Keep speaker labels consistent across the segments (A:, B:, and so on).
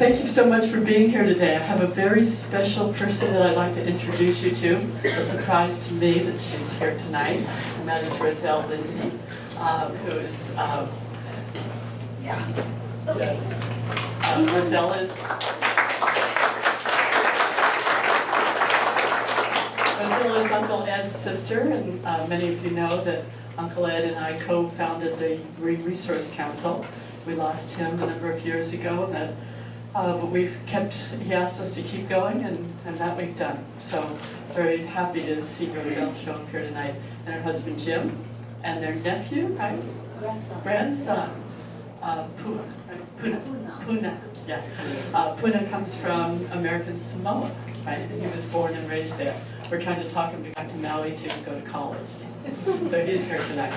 A: thank you so much for being here today. I have a very special person that I'd like to introduce you to. A surprise to me that she's here tonight, and that is Roselle Lindsay, who is, Roselle is Uncle Ed's sister, and many of you know that Uncle Ed and I co-founded the Marine Resource Council. We lost him a number of years ago, and that, but he asked us to keep going, and that we've done. So very happy to see Roselle show up here tonight, and her husband Jim, and their nephew, right? Grandson. Puna. Yeah. Puna comes from American Samoa, right? He was born and raised there. We're trying to talk him back to Maui to go to college. So he's here tonight.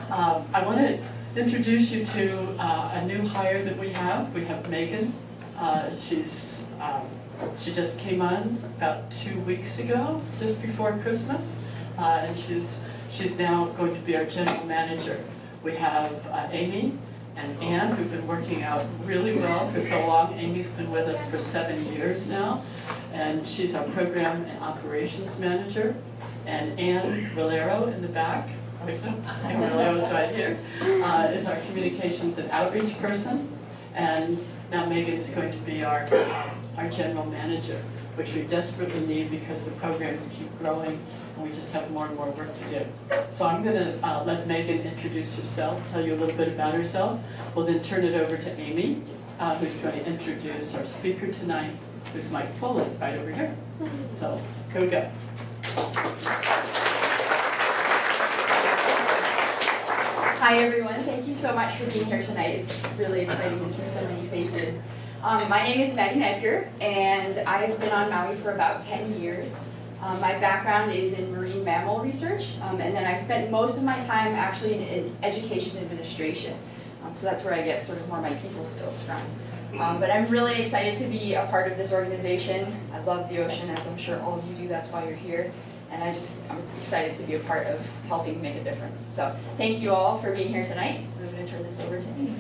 A: I want to introduce you to a new hire that we have. We have Megan. She just came on about 2 weeks ago, just before Christmas, and she's now going to be our general manager. We have Amy and Anne, who've been working out really well for so long. Amy's been with us for 7 years now, and she's our program and operations manager. And Anne Valero in the back, Anne Valero's right here, is our communications and outreach person. And now Megan is going to be our general manager, which we desperately need because the programs keep growing and we just have more and more work to do. So I'm going to let Megan introduce herself, tell you a little bit about herself. We'll then turn it over to Amy, who's going to introduce our speaker tonight, who's Mike Foley, right over here. So here we go.
B: Hi everyone, thank you so much for being here tonight. It's really exciting to see so many faces. My name is Megan Edgar, and I've been on Maui for about 10 years. My background is in marine mammal research, and then I've spent most of my time actually in education administration. So that's where I get sort of more my people skills from. But I'm really excited to be a part of this organization. I love the ocean, as I'm sure all of you do, that's why you're here. And I'm excited to be a part of helping make a difference. So thank you all for being here tonight. I'm going to turn this over to Amy.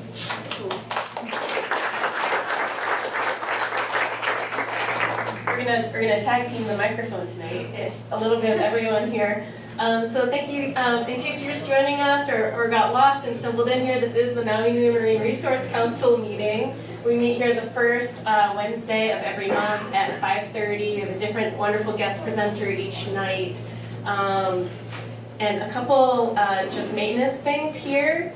C: We're gonna tag team the microphone tonight. A little bit of everyone here. So thank you. In case you're just joining us or got lost and stumbled in here, this is the Maui Nui Marine Resource Council meeting. We meet here the first Wednesday of every month at 5:30. We have a different wonderful guest presenter each night. And a couple just maintenance things here.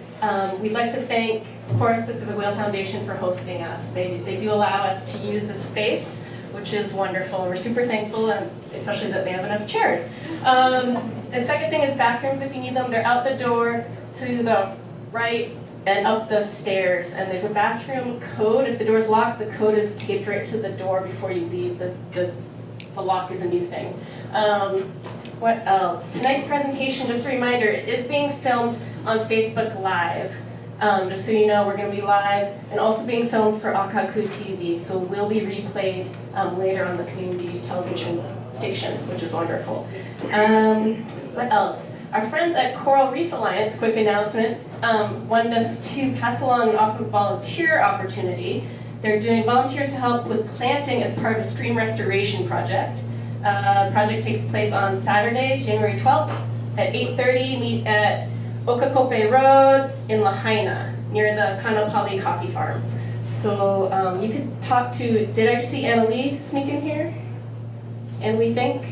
C: We'd like to thank, of course, Pacific Whale Foundation for hosting us. They do allow us to use the space, which is wonderful. We're super thankful, and especially that they have enough chairs. And second thing is bathrooms, if you need them. They're out the door to the right and up the stairs. And there's a bathroom code. If the door's locked, the code is taped right to the door before you leave. The lock is a new thing. What else? Tonight's presentation, just a reminder, it is being filmed on Facebook Live. Just so you know, we're going to be live and also being filmed for Akaku TV, so we'll be replayed later on the community television station, which is wonderful. What else? Our friends at Coral Reef Alliance, quick announcement, wanted us to pass along an awesome volunteer opportunity. They're doing volunteers to help with planting as part of a stream restoration project. The project takes place on Saturday, January 12th at 8:30. Meet at Okakope Road in Lahaina, near the Kanapali coffee farms. So you could talk to, did I see Annalie sneak in here? Annalie Fink?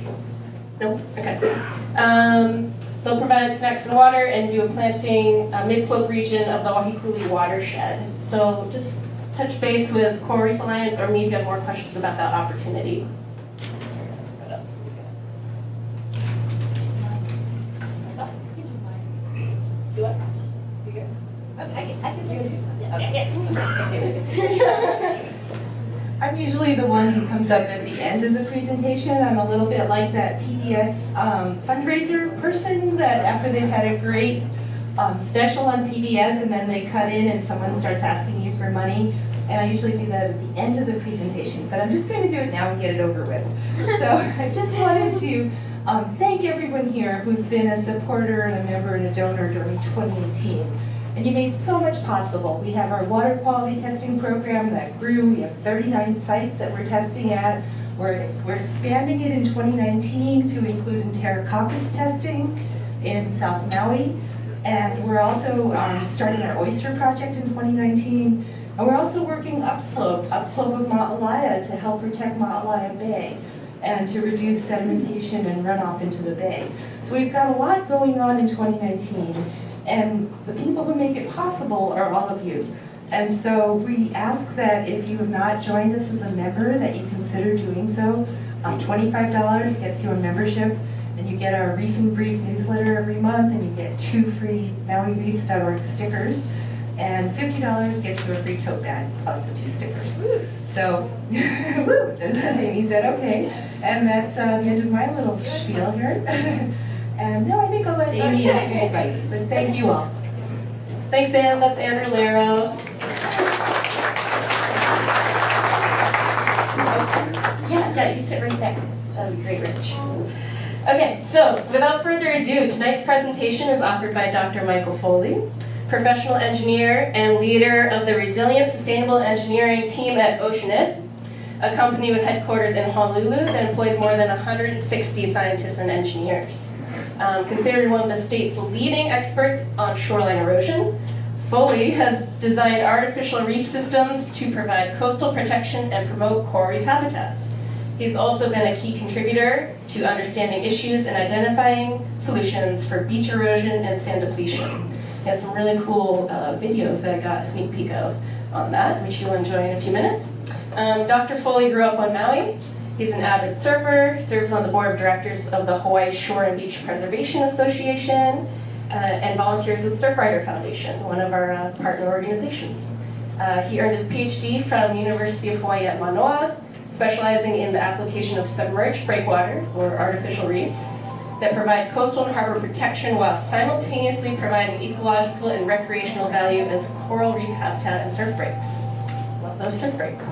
C: No? Okay. They'll provide snacks and water and do a planting mid-slope region of the Wahikuli watershed. So just touch base with Coral Reef Alliance or me if you have more questions about that opportunity. Do what? You guys? I can do something.
D: I'm usually the one who comes up at the end of the presentation. I'm a little bit like that PBS fundraiser person that after they've had a great special on PBS and then they cut in and someone starts asking you for money. And I usually do that at the end of the presentation, but I'm just going to do it now and get it over with. So I just wanted to thank everyone here who's been a supporter and a member and a donor during 2018. And you made so much possible. We have our water quality testing program that grew. We have 39 sites that we're testing at. We're expanding it in 2019 to include enterococcus testing in South Maui. And we're also starting our oyster project in 2019. And we're also working upslope of Ma'alaya to help protect Ma'alaya Bay and to reduce sedimentation and runoff into the bay. So we've got a lot going on in 2019, and the people who make it possible are all of you. And so we ask that if you have not joined us as a member, that you consider doing so. $25 gets you a membership, and you get our Reef and Brief newsletter every month, and you get 2 free MauiReefs.org stickers. And $50 gets you a free tote bag, plus the 2 stickers. So, woo, as Amy said, okay. And that's the end of my little spiel here. And no, I think I'll let Amy speak, but thank you all.
C: Thanks, Anne. That's Anne Rolero. Yeah, you sit right there. That would be great, Rich. Okay, so without further ado, tonight's presentation is offered by Dr. Michael Foley, professional engineer and leader of the Resilient Sustainable Engineering team at Oceanit, a company with headquarters in Honolulu that employs more than 160 scientists and engineers. Considered one of the state's leading experts on shoreline erosion, Foley has designed artificial reef systems to provide coastal protection and promote coral reef habitats. He's also been a key contributor to understanding issues and identifying solutions for beach erosion and sand depletion. He has some really cool videos that I got a sneak peek of on that, which you'll enjoy in a few minutes. Dr. Foley grew up on Maui. He's an avid surfer, serves on the board of directors of the Hawaii Shore and Beach Preservation Association, and volunteers with Surfrider Foundation, one of our partner organizations. He earned his PhD from University of Hawaii at Manoa, specializing in the application of submerged breakwater, or artificial reefs, that provide coastal and harbor protection while simultaneously providing ecological and recreational value as coral reef habitat and surf breaks. Love those surf breaks.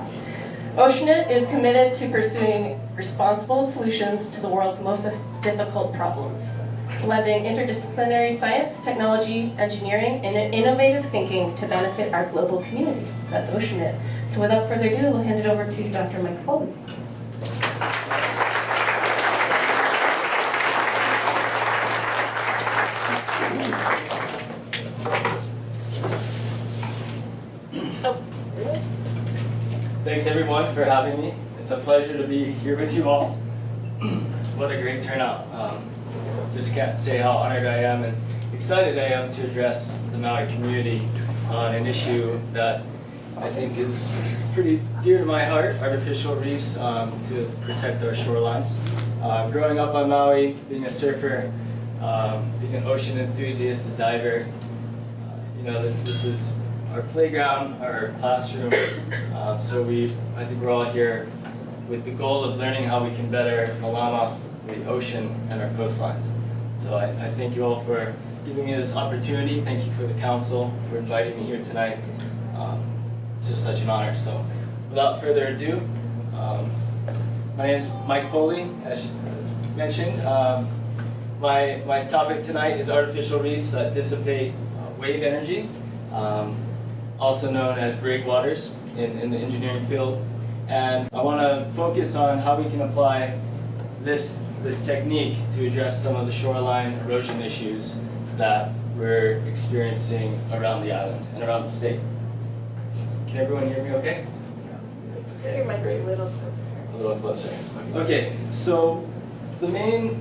C: Oceanit is committed to pursuing responsible solutions to the world's most difficult problems, blending interdisciplinary science, technology, engineering, and innovative thinking to benefit our global communities. That's Oceanit. So without further ado, we'll hand it over to Dr. Mike Foley.
E: Thanks everyone for having me. It's a pleasure to be here with you all. What a great turnout. Just can't say how honored I am and excited I am to address the Maui community on an issue that I think is pretty dear to my heart, artificial reefs to protect our shorelines. Growing up on Maui, being a surfer, being an ocean enthusiast, a diver, you know, this is our playground, our classroom. So I think we're all here with the goal of learning how we can better Malama, the ocean, and our coastlines. So I thank you all for giving me this opportunity. Thank you for the council for inviting me here tonight. It's just such an honor. So without further ado, my name is Mike Foley, as mentioned. My topic tonight is artificial reefs that dissipate wave energy. Also known as breakwaters in the engineering field. And I want to focus on how we can apply this technique to address some of the shoreline erosion issues that we're experiencing around the island and around the state. Can everyone hear me okay?
B: Your mic a little closer.
E: A little closer. Okay, so the main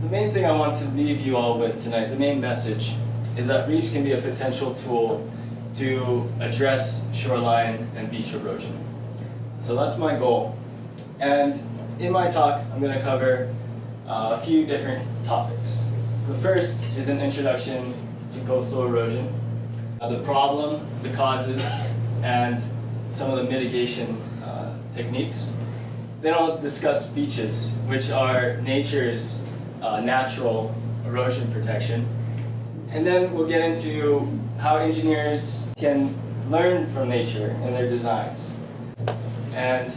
E: thing I want to leave you all with tonight, the main message, is that reefs can be a potential tool to address shoreline and beach erosion. So that's my goal. And in my talk, I'm going to cover a few different topics. The first is an introduction to coastal erosion, the problem, the causes, and some of the mitigation techniques. Then I'll discuss beaches, which are nature's natural erosion protection. And then we'll get into how engineers can learn from nature in their designs, and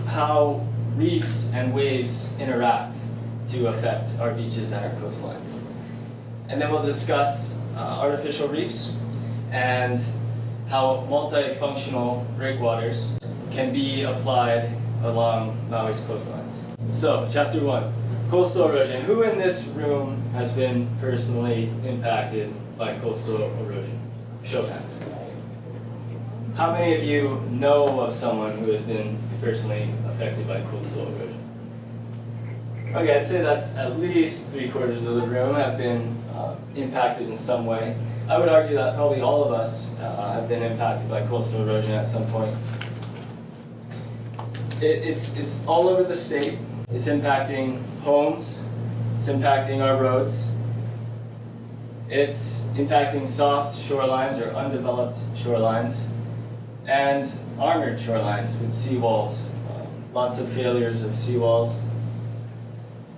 E: how reefs and waves interact to affect our beaches and our coastlines. And then we'll discuss artificial reefs and how multifunctional breakwaters can be applied along Maui's coastlines. So, Chapter 1, coastal erosion. Who in this room has been personally impacted by coastal erosion? Show of hands. How many of you know of someone who has been personally affected by coastal erosion? Okay, I'd say that's at least 3/4 of the room have been impacted in some way. I would argue that probably all of us have been impacted by coastal erosion at some point. It's all over the state. It's impacting homes. It's impacting our roads. It's impacting soft shorelines or undeveloped shorelines and armored shorelines with seawalls. Lots of failures of seawalls.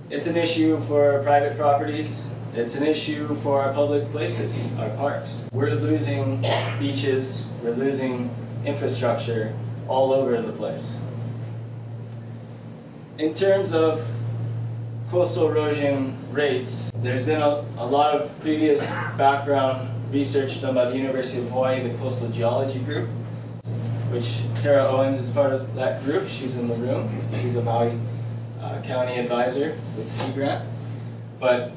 E: It's an issue for private properties. It's an issue for our public places, our parks. We're losing beaches. We're losing infrastructure all over the place. In terms of coastal erosion rates, there's been a lot of previous background research done by the University of Hawaii, the Coastal Geology Group, which Tara Owens is part of that group. She's in the room. She's a Maui County advisor with Sea Grant. But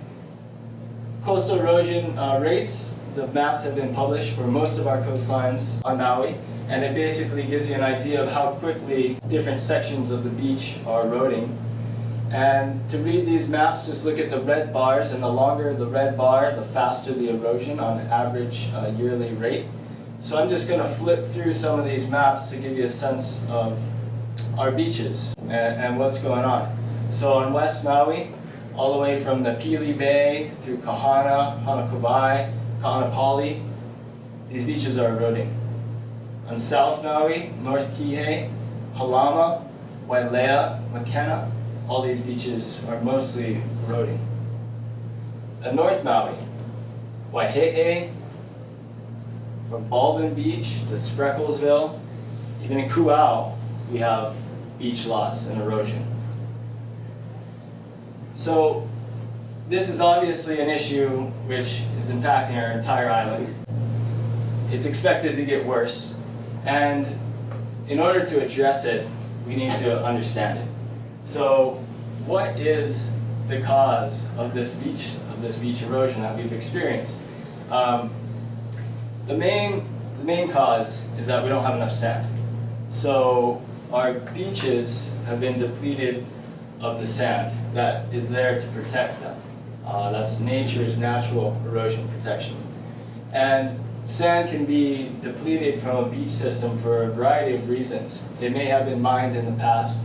E: coastal erosion rates, the maps have been published for most of our coastlines on Maui, and it basically gives you an idea of how quickly different sections of the beach are eroding. And to read these maps, just look at the red bars, and the longer the red bar, the faster the erosion on an average yearly rate. So I'm just going to flip through some of these maps to give you a sense of our beaches and what's going on. So on West Maui, all the way from the Pili Bay through Kahana, Hanakabai, Kaanapali, these beaches are eroding. On South Maui, North Kihei, Halama, Wailea, Makena, all these beaches are mostly eroding. On North Maui, Waihe'e, from Baldwin Beach to Sprecklesville, even in Kuau, we have beach loss and erosion. So this is obviously an issue which is impacting our entire island. It's expected to get worse, and in order to address it, we need to understand it. So what is the cause of this beach erosion that we've experienced? The main cause is that we don't have enough sand. So our beaches have been depleted of the sand that is there to protect them. That's nature's natural erosion protection. And sand can be depleted from a beach system for a variety of reasons. It may have been mined in the past,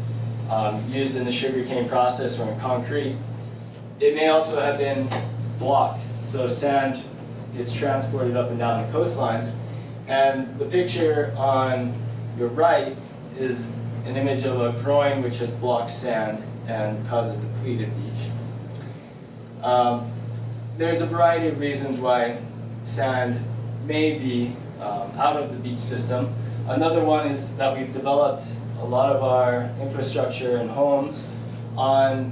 E: used in the sugarcane process or in concrete. It may also have been blocked. So sand gets transported up and down the coastlines. And the picture on your right is an image of a groin which has blocked sand and caused a depleted beach. There's a variety of reasons why sand may be out of the beach system. Another one is that we've developed a lot of our infrastructure and homes on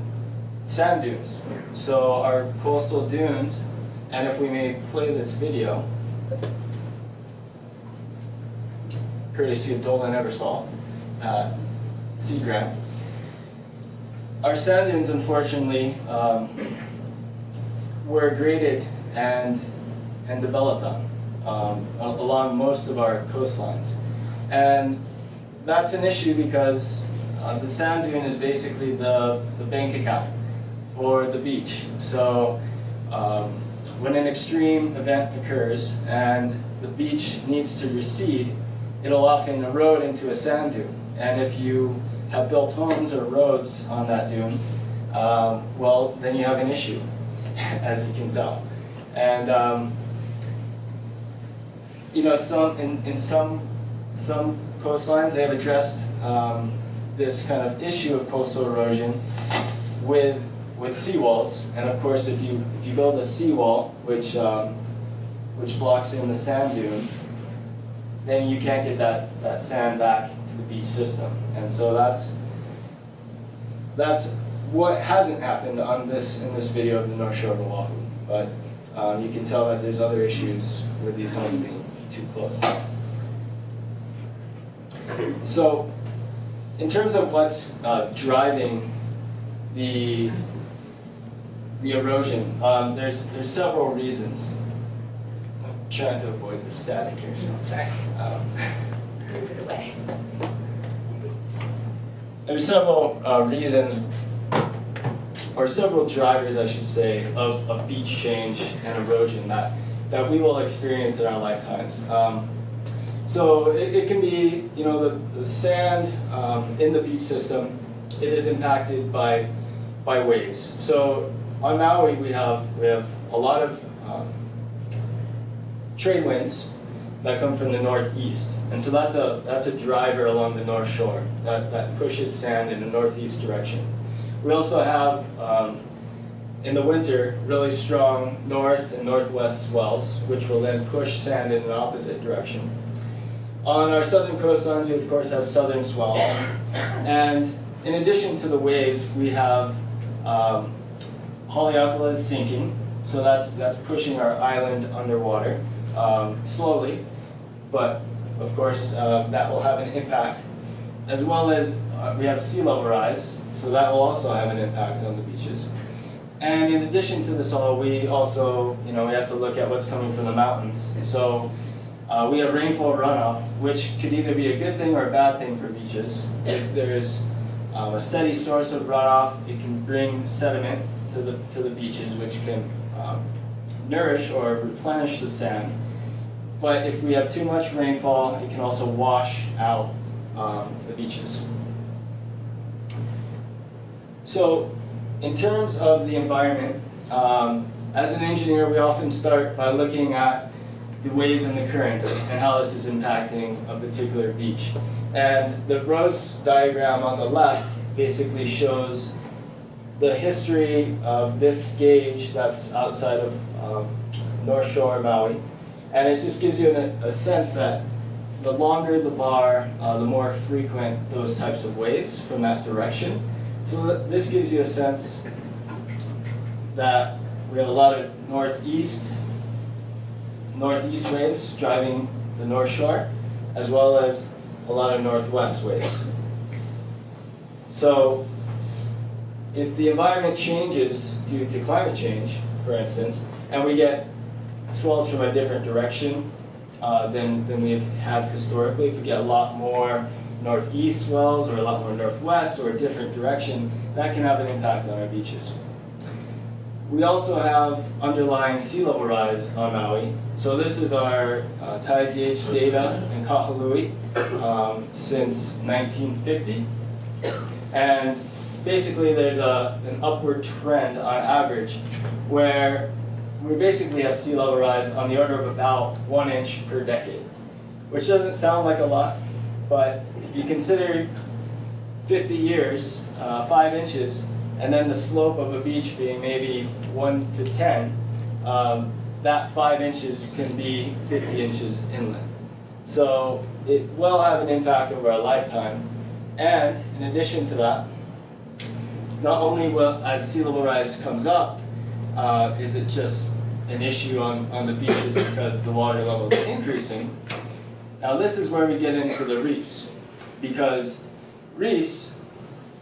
E: sand dunes. So our coastal dunes, and if we may play this video, courtesy of Dolan Eversole, Sea Grant. Our sand dunes, unfortunately, were graded and developed on along most of our coastlines. And that's an issue because the sand dune is basically the bank account for the beach. So when an extreme event occurs and the beach needs to recede, it'll often erode into a sand dune. And if you have built homes or roads on that dune, well, then you have an issue, as you can tell. And you know, in some coastlines, they have addressed this kind of issue of coastal erosion with seawalls. And of course, if you build a seawall which blocks in the sand dune, then you can't get that sand back to the beach system. And so that's what hasn't happened in this video of the North Shore of Oahu. But you can tell that there's other issues with these homes being too close. So, in terms of what's driving the erosion, there's several reasons. I'm trying to avoid the static here.
B: Sorry. Move it away.
E: There's several reasons, or several drivers, I should say, of beach change and erosion that we will experience in our lifetimes. So it can be, the sand in the beach system. It is impacted by waves. So on Maui, we have a lot of trade winds that come from the northeast, and so that's a driver along the north shore that pushes sand in the northeast direction. We also have in the winter really strong north and northwest swells, which will then push sand in an opposite direction. On our southern coastlines, we of course have southern swells, and in addition to the waves, we have Haleakala sinking, so that's pushing our island underwater slowly, but of course that will have an impact, as well as we have sea level rise, so that will also have an impact on the beaches. And in addition to this all, we also, we have to look at what's coming from the mountains. So we have rainfall runoff, which could either be a good thing or a bad thing for beaches. If there's a steady source of runoff, it can bring sediment to the beaches, which can nourish or replenish the sand. But if we have too much rainfall, it can also wash out the beaches. So in terms of the environment, as an engineer, we often start by looking at the waves and the currents and how this is impacting a particular beach. And the rose diagram on the left basically shows the history of this gauge that's outside of North Shore, Maui. And it just gives you a sense that the longer the bar, the more frequent those types of waves from that direction. So this gives you a sense that we have a lot of northeast waves driving the North Shore, as well as a lot of northwest waves. So if the environment changes due to climate change, for instance, and we get swells from a different direction than we've had historically, if we get a lot more northeast swells or a lot more northwest or a different direction, that can have an impact on our beaches. We also have underlying sea level rise on Maui. So this is our tide gauge data in Kahului since 1950. And basically there's an upward trend on average where we basically have sea level rise on the order of about 1 inch per decade, which doesn't sound like a lot, but if you consider 50 years, 5 inches, and then the slope of a beach being maybe 1 to 10, that 5 inches can be 50 inches inland. So it will have an impact over a lifetime. And in addition to that, not only will, as sea level rise comes up, is it just an issue on the beaches because the water level is increasing. Now this is where we get into the reefs, because reefs,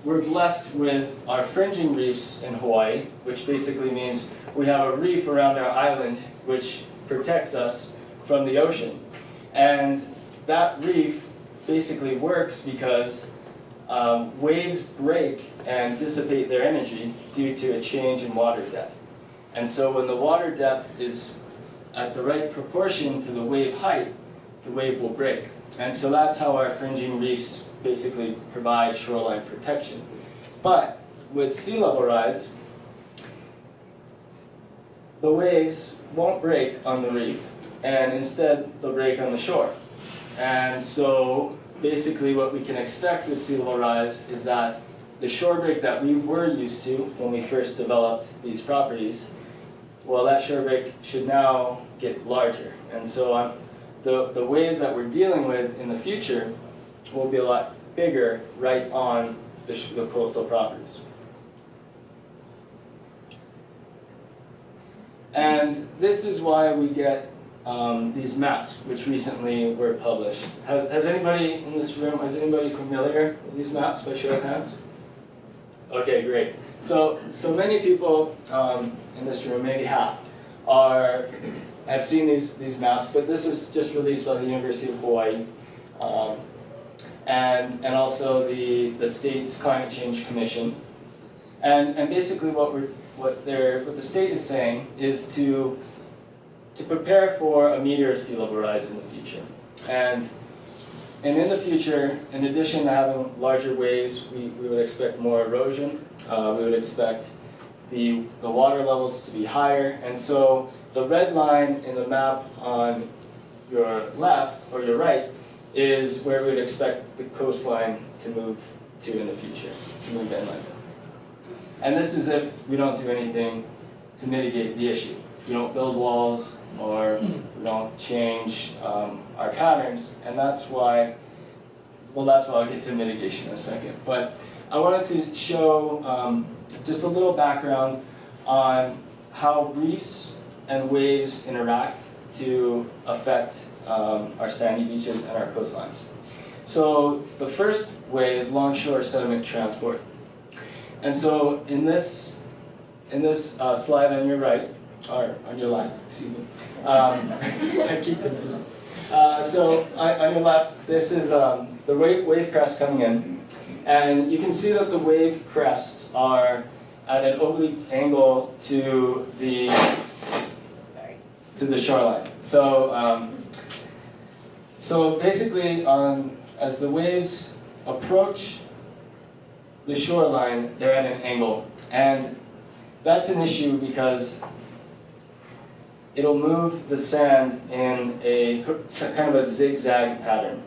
E: we're blessed with our fringing reefs in Hawaii, which basically means we have a reef around our island which protects us from the ocean. And that reef basically works because waves break and dissipate their energy due to a change in water depth. And so when the water depth is at the right proportion to the wave height, the wave will break. And so that's how our fringing reefs basically provide shoreline protection. But with sea level rise, the waves won't break on the reef, and instead they'll break on the shore. And so basically what we can expect with sea level rise is that the shore break that we were used to when we first developed these properties, well, that shore break should now get larger. And so the waves that we're dealing with in the future will be a lot bigger right on the coastal properties. And this is why we get these maps, which recently were published. Has anybody in this room, is anybody familiar with these maps by show of hands? Okay, great. So many people in this room, maybe half, have seen these maps, but this was just released by the University of Hawaii, and also the state's Climate Change Commission. And basically what the state is saying is to prepare for a meteor sea level rise in the future. And in the future, in addition to having larger waves, we would expect more erosion. We would expect the water levels to be higher. And so the red line in the map on your left, or your right, is where we would expect the coastline to move to in the future, to move inland. And this is if we don't do anything to mitigate the issue. We don't build walls, or we don't change our patterns, and that's why I'll get to mitigation in a second. But I wanted to show just a little background on how reefs and waves interact to affect our sandy beaches and our coastlines. So the first way is longshore sediment transport. And so in this slide on your right, or on your left, excuse me, I keep confusing. So on your left, this is the wave crest coming in, and you can see that the wave crests are at an oblique angle to the shoreline. So basically, as the waves approach the shoreline, they're at an angle, and that's an issue because it'll move the sand in a kind of a zigzag pattern.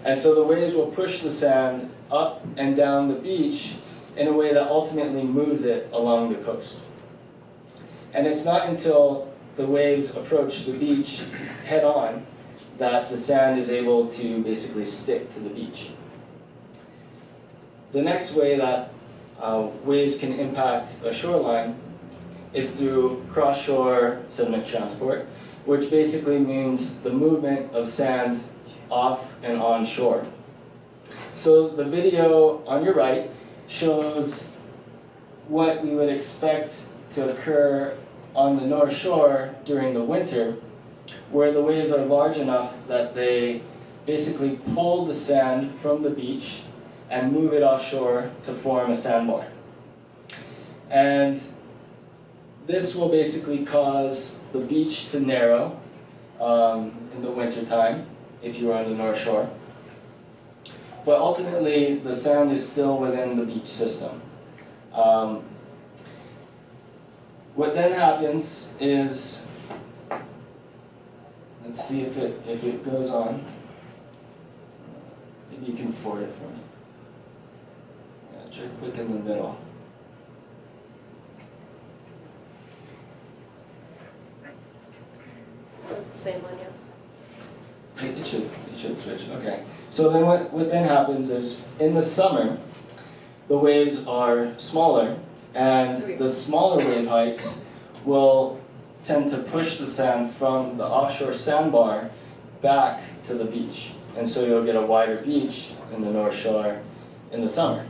E: And so the waves will push the sand up and down the beach in a way that ultimately moves it along the coast. And it's not until the waves approach the beach head on that the sand is able to basically stick to the beach. The next way that waves can impact a shoreline is through cross-shore sediment transport, which basically means the movement of sand off and on shore. So the video on your right shows what we would expect to occur on the North Shore during the winter, where the waves are large enough that they basically pull the sand from the beach and move it offshore to form a sandbar. And this will basically cause the beach to narrow in the winter time if you are on the North Shore. But ultimately, the sand is still within the beach system. What then happens is, let's see if it goes on. Maybe you can forward it for me. Yeah, try to click in the middle.
C: Same one, yeah.
E: It should switch, okay. So then what then happens is, in the summer, the waves are smaller, and the smaller wave heights will tend to push the sand from the offshore sandbar back to the beach. And so you'll get a wider beach in the North Shore in the summer.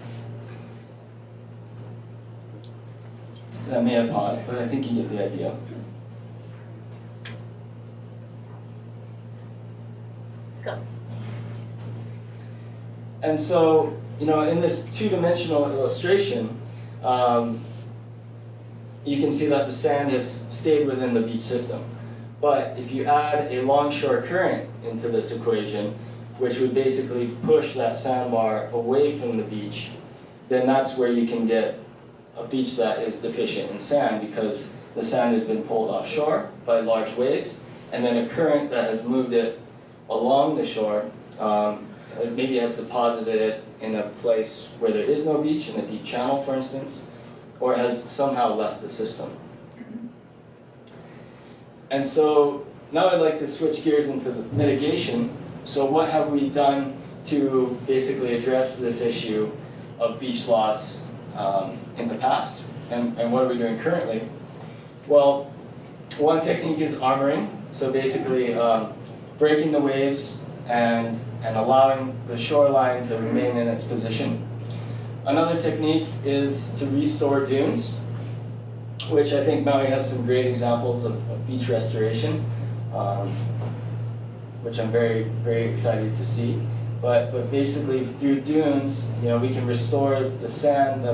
E: That may have paused, but I think you get the idea.
C: Go.
E: And so, in this two-dimensional illustration, you can see that the sand has stayed within the beach system. But if you add a longshore current into this equation, which would basically push that sandbar away from the beach, then that's where you can get a beach that is deficient in sand, because the sand has been pulled offshore by large waves, and then a current that has moved it along the shore, maybe has deposited it in a place where there is no beach, in a deep channel, for instance, or has somehow left the system. And so now I'd like to switch gears into the mitigation. So what have we done to basically address this issue of beach loss in the past, and what are we doing currently? Well, One technique is armoring, so basically breaking the waves and allowing the shoreline to remain in its position. Another technique is to restore dunes, which I think Maui has some great examples of beach restoration, which I'm very, very excited to see. But basically through dunes, we can restore the sand.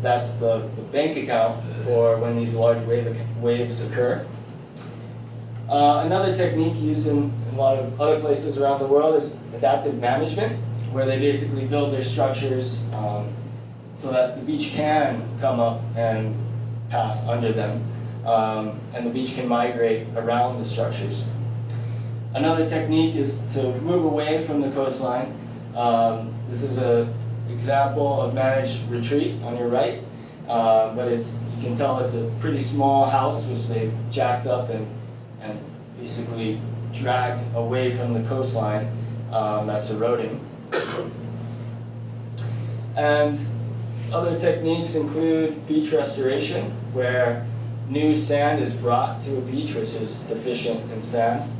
E: That's the bank account for when these large waves occur. Another technique used in a lot of other places around the world is adaptive management, where they basically build their structures so that the beach can come up and pass under them, and the beach can migrate around the structures. Another technique is to move away from the coastline. This is an example of managed retreat on your right, but you can tell it's a pretty small house which they've jacked up and basically dragged away from the coastline. That's eroding. And other techniques include beach restoration, where new sand is brought to a beach which is deficient in sand.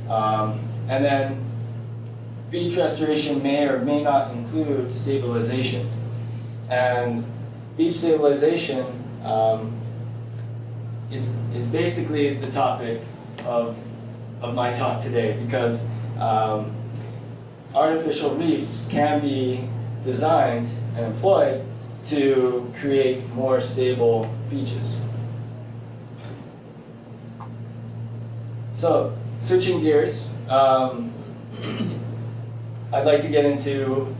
E: And then beach restoration may or may not include stabilization. And beach stabilization is basically the topic of my talk today, because artificial reefs can be designed and employed to create more stable beaches. So, switching gears, I'd like to get into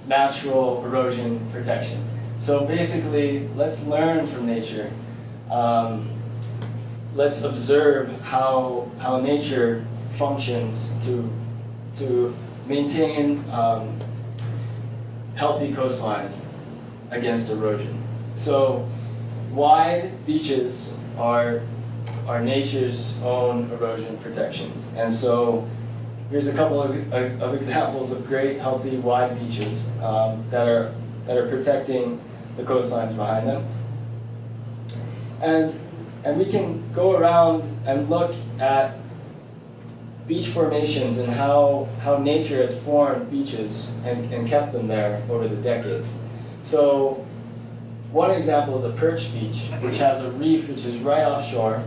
E: natural erosion protection. So basically, let's learn from nature. Let's observe how nature functions to maintain healthy coastlines against erosion. So wide beaches are nature's own erosion protection. And so here's a couple of examples of great, healthy, wide beaches that are protecting the coastlines behind them. And we can go around and look at beach formations and how nature has formed beaches and kept them there over the decades. So one example is a Perched beach, which has a reef which is right offshore,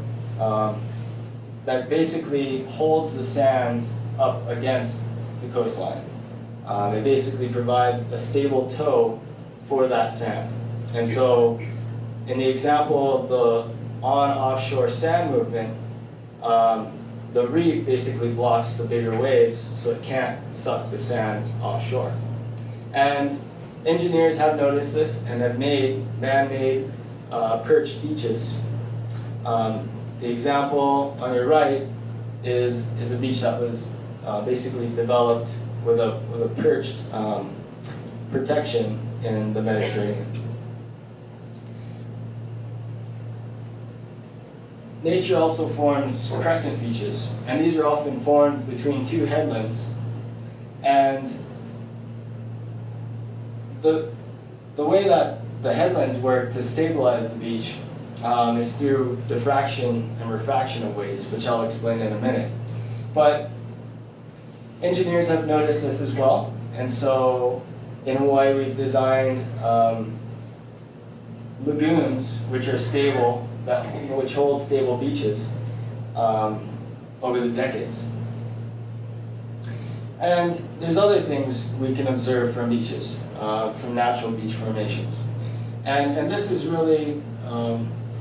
E: that basically holds the sand up against the coastline. It basically provides a stable toe for that sand. And so in the example of the on-offshore sand movement, the reef basically blocks the bigger waves so it can't suck the sand offshore. And engineers have noticed this and have made man-made perched beaches. The example on your right is a beach that was basically developed with a perched protection in the Mediterranean. Nature also forms crescent beaches, and these are often formed between two headlands. And the way that the headlands work to stabilize the beach is through diffraction and refraction of waves, which I'll explain in a minute. But engineers have noticed this as well, and so in Hawaii we've designed lagoons which are stable, which hold stable beaches over the decades. And there's other things we can observe from beaches, from natural beach formations. And this is really,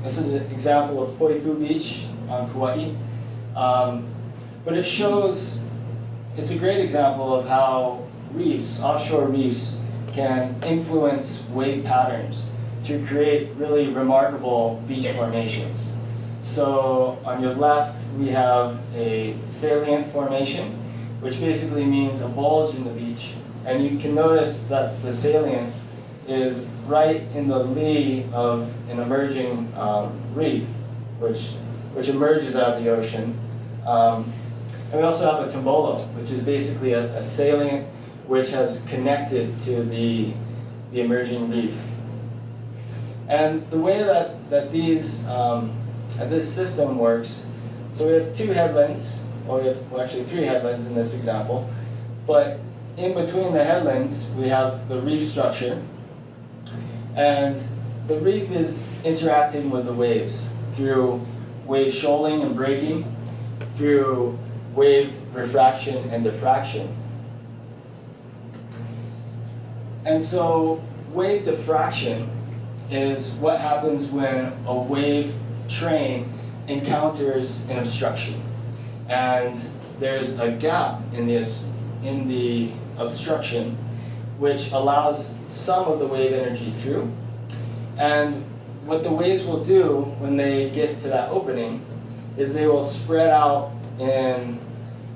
E: this is an example of Poipu Beach on Kauai. But it shows, it's a great example of how reefs, offshore reefs, can influence wave patterns to create really remarkable beach formations. So on your left, we have a salient formation, which basically means a bulge in the beach. And you can notice that the salient is right in the lee of an emerging reef, which emerges out of the ocean. And we also have a tombolo, which is basically a salient which has connected to the emerging reef. And the way that these this system works. So we have two headlands, or we have, well, actually three headlands in this example. But in between the headlands, we have the reef structure. And the reef is interacting with the waves through wave shoaling and breaking, through wave refraction and diffraction. And so wave diffraction is what happens when a wave train encounters an obstruction. And there's a gap in the obstruction which allows some of the wave energy through. And what the waves will do when they get to that opening is they will spread out in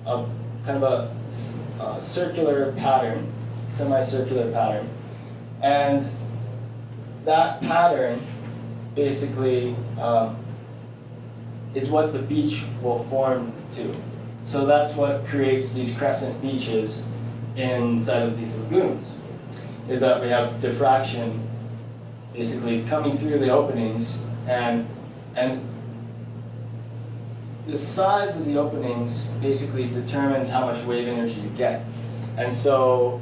E: a kind of a circular pattern, semicircular pattern. And that pattern basically is what the beach will form to. So that's what creates these crescent beaches inside of these lagoons, is that we have diffraction basically coming through the openings, and the size of the openings basically determines how much wave energy you get. And so,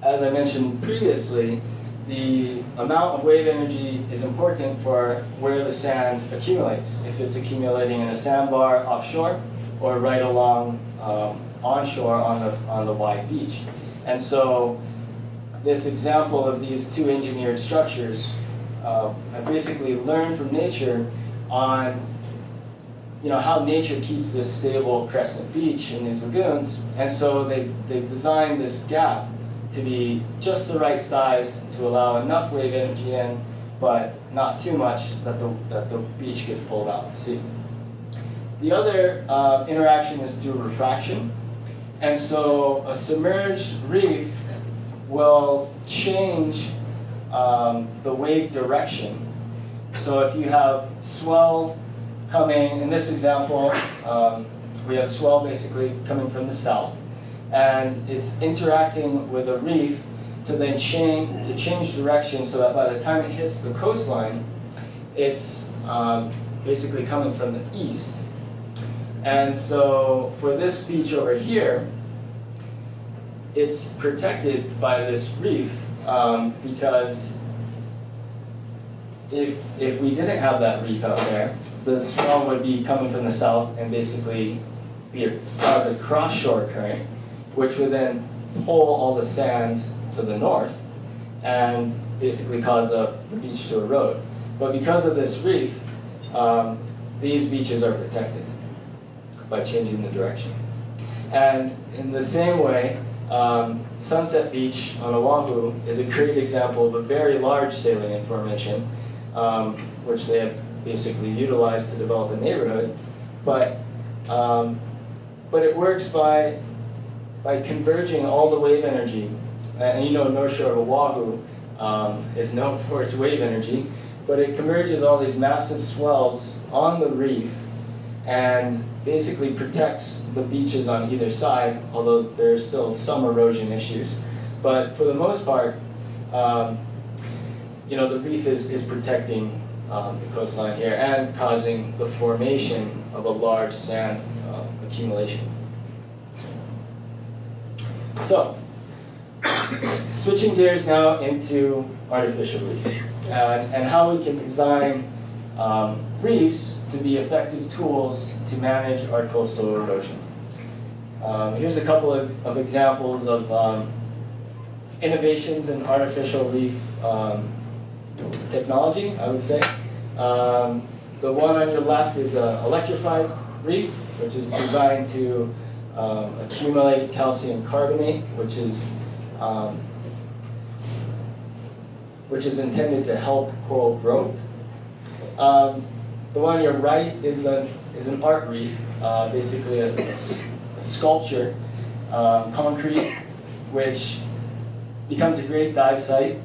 E: as I mentioned previously, the amount of wave energy is important for where the sand accumulates. If it's accumulating in a sandbar offshore or right along onshore on the wide beach. And so this example of these two engineered structures, I basically learned from nature on how nature keeps this stable crescent beach in these lagoons. And so they've designed this gap to be just the right size to allow enough wave energy in, but not too much that the beach gets pulled out to sea. The other interaction is through refraction. And so a submerged reef will change the wave direction. So if you have swell coming, in this example, we have swell basically coming from the south, and it's interacting with a reef to then change direction so that by the time it hits the coastline, it's basically coming from the east. And so for this beach over here, it's protected by this reef because if we didn't have that reef out there, the swell would be coming from the south and basically cause a cross-shore current, which would then pull all the sand to the north and basically cause the beach to erode. But because of this reef, these beaches are protected by changing the direction. And in the same way, Sunset Beach on Oahu is a great example of a very large salient formation, which they have basically utilized to develop a neighborhood. But it works by converging all the wave energy. And North Shore of Oahu is known for its wave energy, but it converges all these massive swells on the reef and basically protects the beaches on either side, although there's still some erosion issues. But for the most part, the reef is protecting the coastline here and causing the formation of a large sand accumulation. So, switching gears now into artificial reefs and how we can design reefs to be effective tools to manage our coastal erosion. Here's a couple of examples of innovations in artificial reef technology, I would say. The one on your left is an electrified reef, which is designed to accumulate calcium carbonate, which is intended to help coral growth. The one on your right is an art reef, basically a sculpture, concrete, which becomes a great dive site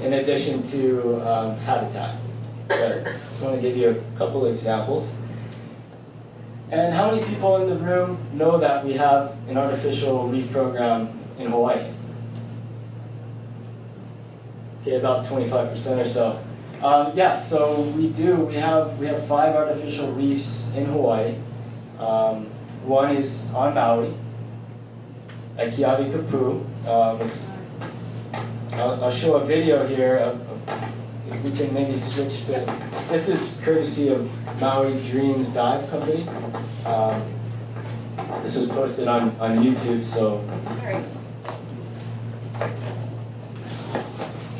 E: in addition to habitat. So I just want to give you a couple of examples. And how many people in the room know that we have an artificial reef program in Hawaii? Okay, about 25% or so. Yeah, so we do. We have 5 artificial reefs in Hawaii. One is on Maui, at Kiawe Kapu. I'll show a video here of if we can maybe switch to. This is courtesy of Maui Dreams Dive Company. This was posted on YouTube, so.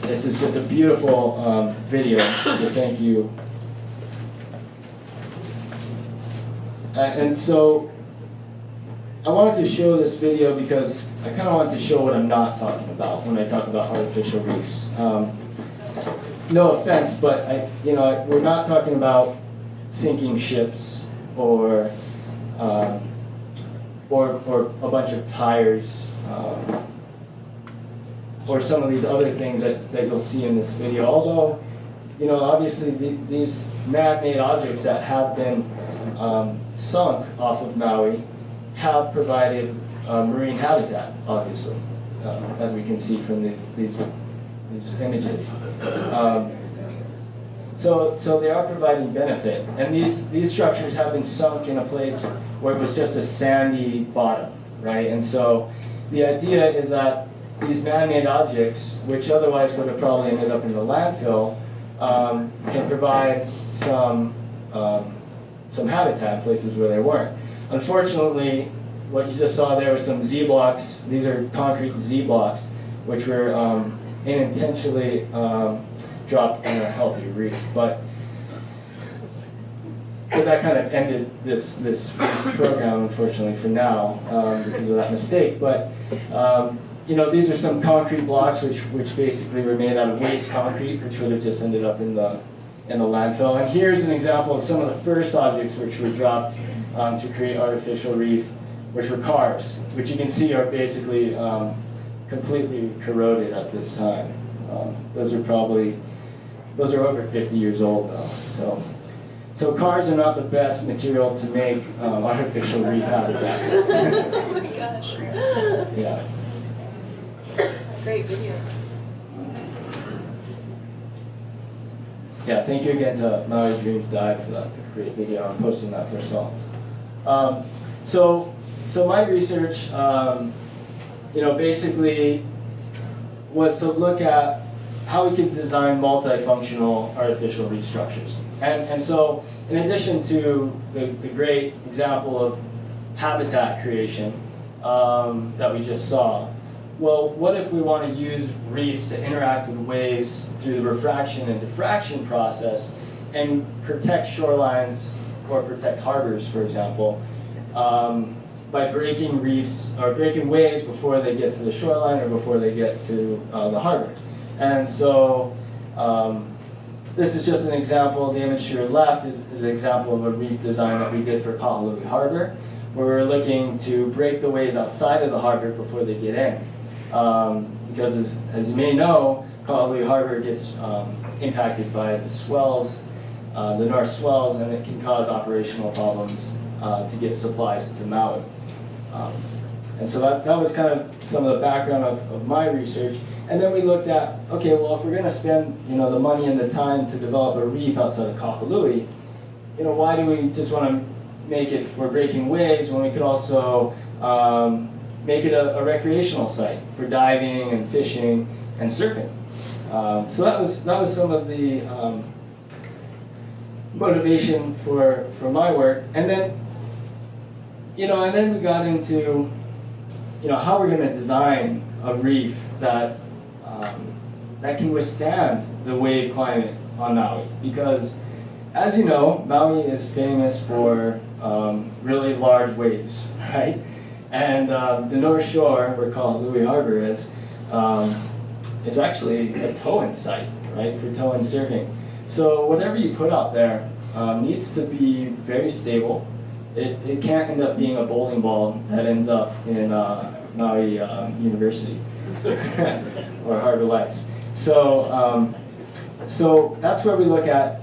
E: This is just a beautiful video, so thank you. And so I wanted to show this video because I kind of wanted to show what I'm not talking about when I talk about artificial reefs. No offense, but we're not talking about sinking ships or a bunch of tires. Or some of these other things that you'll see in this video. Although, obviously these man-made objects that have been sunk off of Maui have provided marine habitat, obviously, as we can see from these images. So they are providing benefit. And these structures have been sunk in a place where it was just a sandy bottom, right? And so the idea is that these man-made objects, which otherwise would have probably ended up in the landfill, can provide some habitat in places where they weren't. Unfortunately, what you just saw there was some Z-blocks. These are concrete Z-blocks, which were unintentionally dropped in a healthy reef. But so that kind of ended this program, unfortunately, for now, because of that mistake. But these are some concrete blocks which basically were made out of waste concrete, which would have just ended up in the landfill. And here's an example of some of the first objects which were dropped to create artificial reef, which were cars, which you can see are basically completely corroded at this time. Those are over 50 years old though. So cars are not the best material to make artificial reef habitat.
B: Oh my gosh.
E: Yeah.
B: Great video.
E: Yeah, thank you again to Maui Dreams Dive for that great video. I'm posting that for us all. So my research, basically was to look at how we could design multifunctional artificial reef structures. And so, in addition to the great example of habitat creation that we just saw, well, what if we want to use reefs to interact with waves through the refraction and diffraction process and protect shorelines or protect harbors, for example, by breaking reefs or breaking waves before they get to the shoreline or before they get to the harbor. And so this is just an example. The image to your left is an example of a reef design that we did for Honolulu Harbor, where we're looking to break the waves outside of the harbor before they get in. Because as you may know, Honolulu Harbor gets impacted by the swells, the north swells, and it can cause operational problems to get supplies to Maui. And so that was kind of some of the background of my research. And then we looked at, okay, well, if we're going to spend the money and the time to develop a reef outside of Kahului, why do we just want to make it for breaking waves when we could also make it a recreational site for diving and fishing and surfing? So that was some of the motivation for my work. And then we got into how we're going to design a reef that can withstand the wave climate on Maui, because as you know, Maui is famous for really large waves, right? And the North Shore, where Honolulu Harbor is actually a tow-in site, right, for tow-in surfing. So whatever you put out there needs to be very stable. It can't end up being a bowling ball that ends up in Maui University or Harbor Lights. So that's where we look at,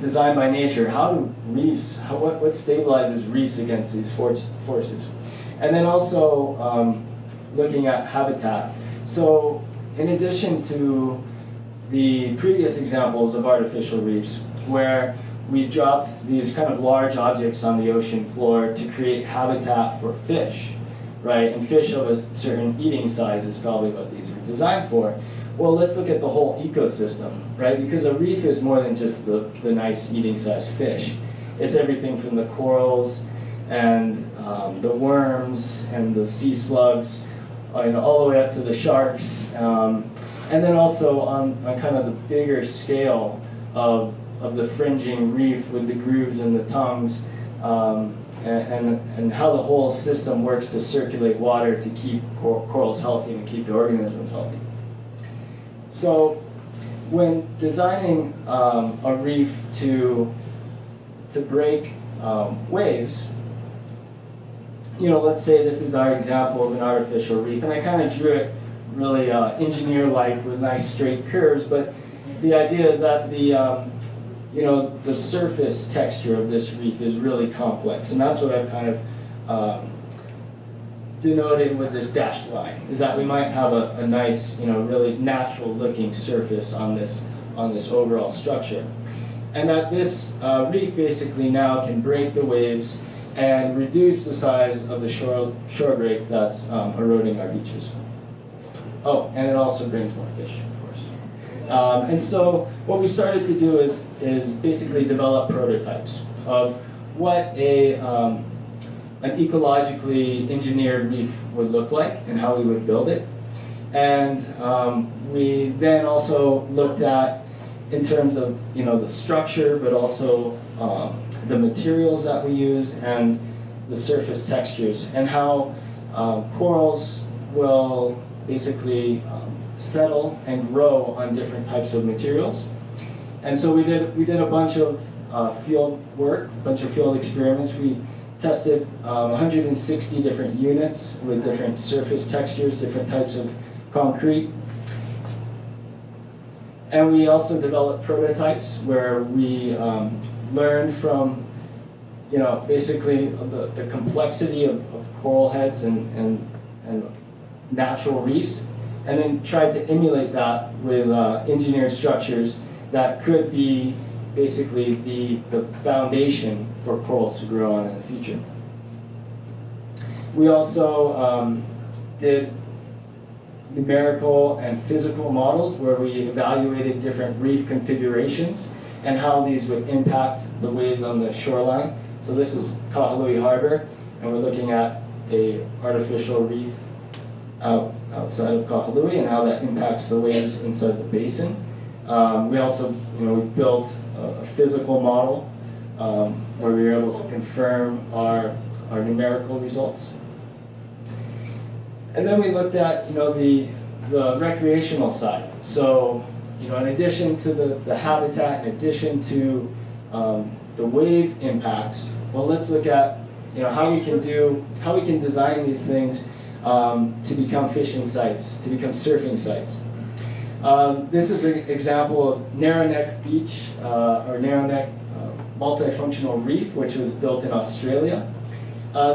E: design by nature. How do reefs? What stabilizes reefs against these forces? And then also looking at habitat. So in addition to the previous examples of artificial reefs, where we dropped these kind of large objects on the ocean floor to create habitat for fish, right? And fish of a certain eating size is probably what these were designed for. Well, let's look at the whole ecosystem, right? Because a reef is more than just the nice eating size fish. It's everything from the corals and the worms and the sea slugs, all the way up to the sharks. And then also on kind of the bigger scale of the fringing reef with the grooves and the tongues, and how the whole system works to circulate water to keep corals healthy and keep the organisms healthy. So when designing a reef to break waves, let's say this is our example of an artificial reef, and I kind of drew it really engineer-like with nice straight curves, but the idea is that the surface texture of this reef is really complex, and that's what I've kind of denoted with this dashed line, is that we might have a nice, really natural-looking surface on this overall structure, and that this reef basically now can break the waves and reduce the size of the shore break that's eroding our beaches. Oh, and it also brings more fish, of course. And so what we started to do is basically develop prototypes of what an ecologically engineered reef would look like and how we would build it. And we then also looked at, in terms of the structure, but also the materials that we use and the surface textures, and how corals will basically settle and grow on different types of materials. And so we did a bunch of field work, a bunch of field experiments. We tested 160 different units with different surface textures, different types of concrete. And we also developed prototypes where we learned from, basically the complexity of coral heads and natural reefs, and then tried to emulate that with engineered structures that could be basically the foundation for corals to grow on in the future. We also did numerical and physical models where we evaluated different reef configurations and how these would impact the waves on the shoreline. So this is Kahana Harbor, and we're looking at a artificial reef outside of Kahana and how that impacts the waves inside the basin. We also, we built a physical model where we were able to confirm our numerical results. And then we looked at, the recreational side. So, in addition to the habitat, in addition to the wave impacts, well, let's look at, how we can design these things to become fishing sites, to become surfing sites. This is an example of Narrow Neck Beach, or Narrow Neck Multifunctional Reef, which was built in Australia.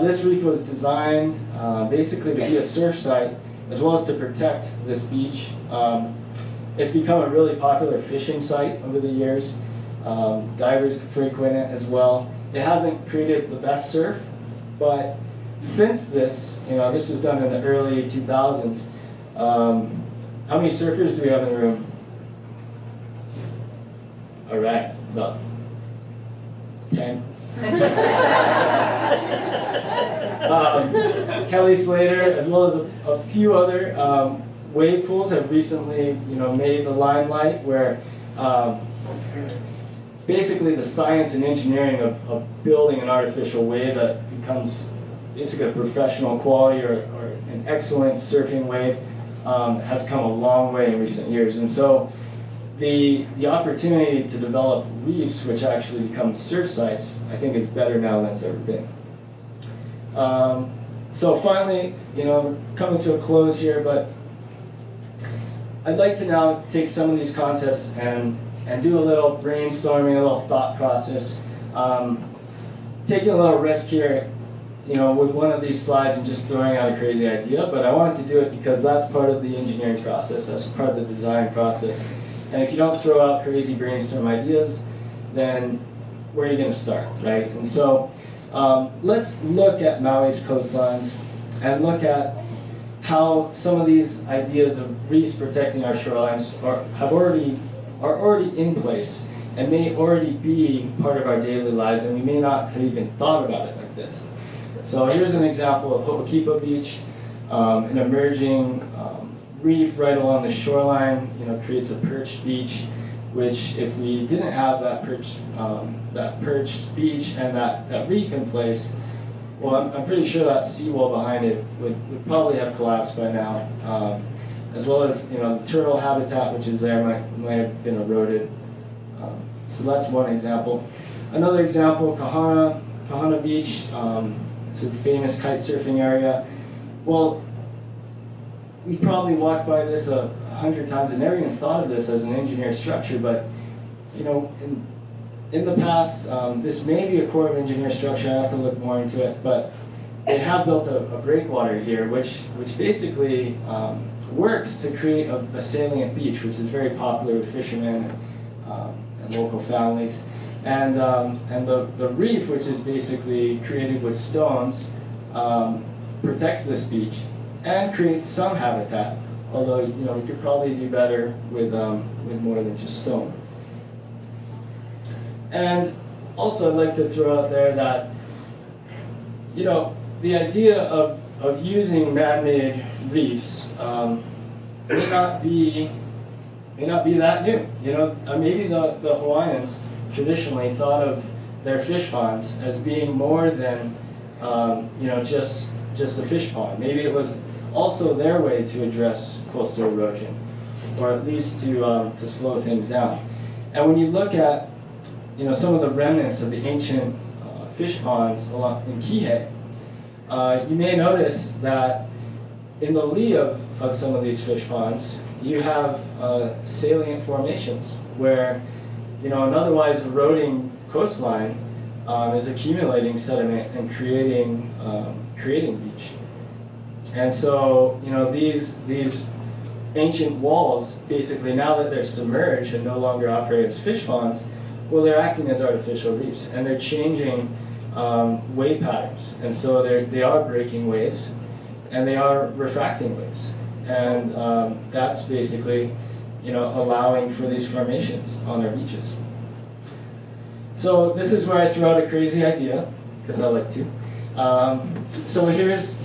E: This reef was designed basically to be a surf site, as well as to protect this beach. It's become a really popular fishing site over the years. Divers frequent it as well. It hasn't created the best surf, but since this, this was done in the early 2000s, how many surfers do we have in the room? All right, about 10. Kelly Slater, as well as a few other wave pools, have recently, made the limelight, where basically the science and engineering of building an artificial wave that becomes basically a professional quality or an excellent surfing wave has come a long way in recent years. And so the opportunity to develop reefs, which actually become surf sites, I think is better now than it's ever been. So finally, coming to a close here, but I'd like to now take some of these concepts and do a little brainstorming, a little thought process, taking a little risk here, with one of these slides and just throwing out a crazy idea, but I wanted to do it because that's part of the engineering process, that's part of the design process. And if you don't throw out crazy brainstorm ideas, then where are you going to start, right? And so let's look at Maui's coastlines and look at how some of these ideas of reefs protecting our shorelines are already in place and may already be part of our daily lives, and we may not have even thought about it like this. So here's an example of Ho'okipa Beach, an emerging reef right along the shoreline. Creates a perched beach, which if we didn't have that perched beach and that reef in place, well, I'm pretty sure that seawall behind it would probably have collapsed by now, as well as the turtle habitat which is there might have been eroded. So that's one example. Another example, Kahana Beach, it's a famous kite surfing area. Well, we probably walked by this 100 times and never even thought of this as an engineered structure, but in the past, this may be a Corps of Engineers structure. I have to look more into it, but they have built a breakwater here, which basically works to create a salient beach, which is very popular with fishermen and local families. And the reef, which is basically created with stones, protects this beach and creates some habitat. Although we could probably do better with more than just stone. And also, I'd like to throw out there that the idea of using man-made reefs may not be that new. Maybe the Hawaiians traditionally thought of their fish ponds as being more than just a fish pond. Maybe it was also their way to address coastal erosion, or at least to slow things down. And when you look at some of the remnants of the ancient fish ponds in Kihei, you may notice that in the lee of some of these fish ponds, you have salient formations where an otherwise eroding coastline is accumulating sediment and creating beach. And so these ancient walls, basically now that they're submerged and no longer operate as fish ponds, well, they're acting as artificial reefs, and they're changing wave patterns. And so they are breaking waves, and they are refracting waves. And that's basically allowing for these formations on our beaches. So this is where I throw out a crazy idea, because I like to. So here's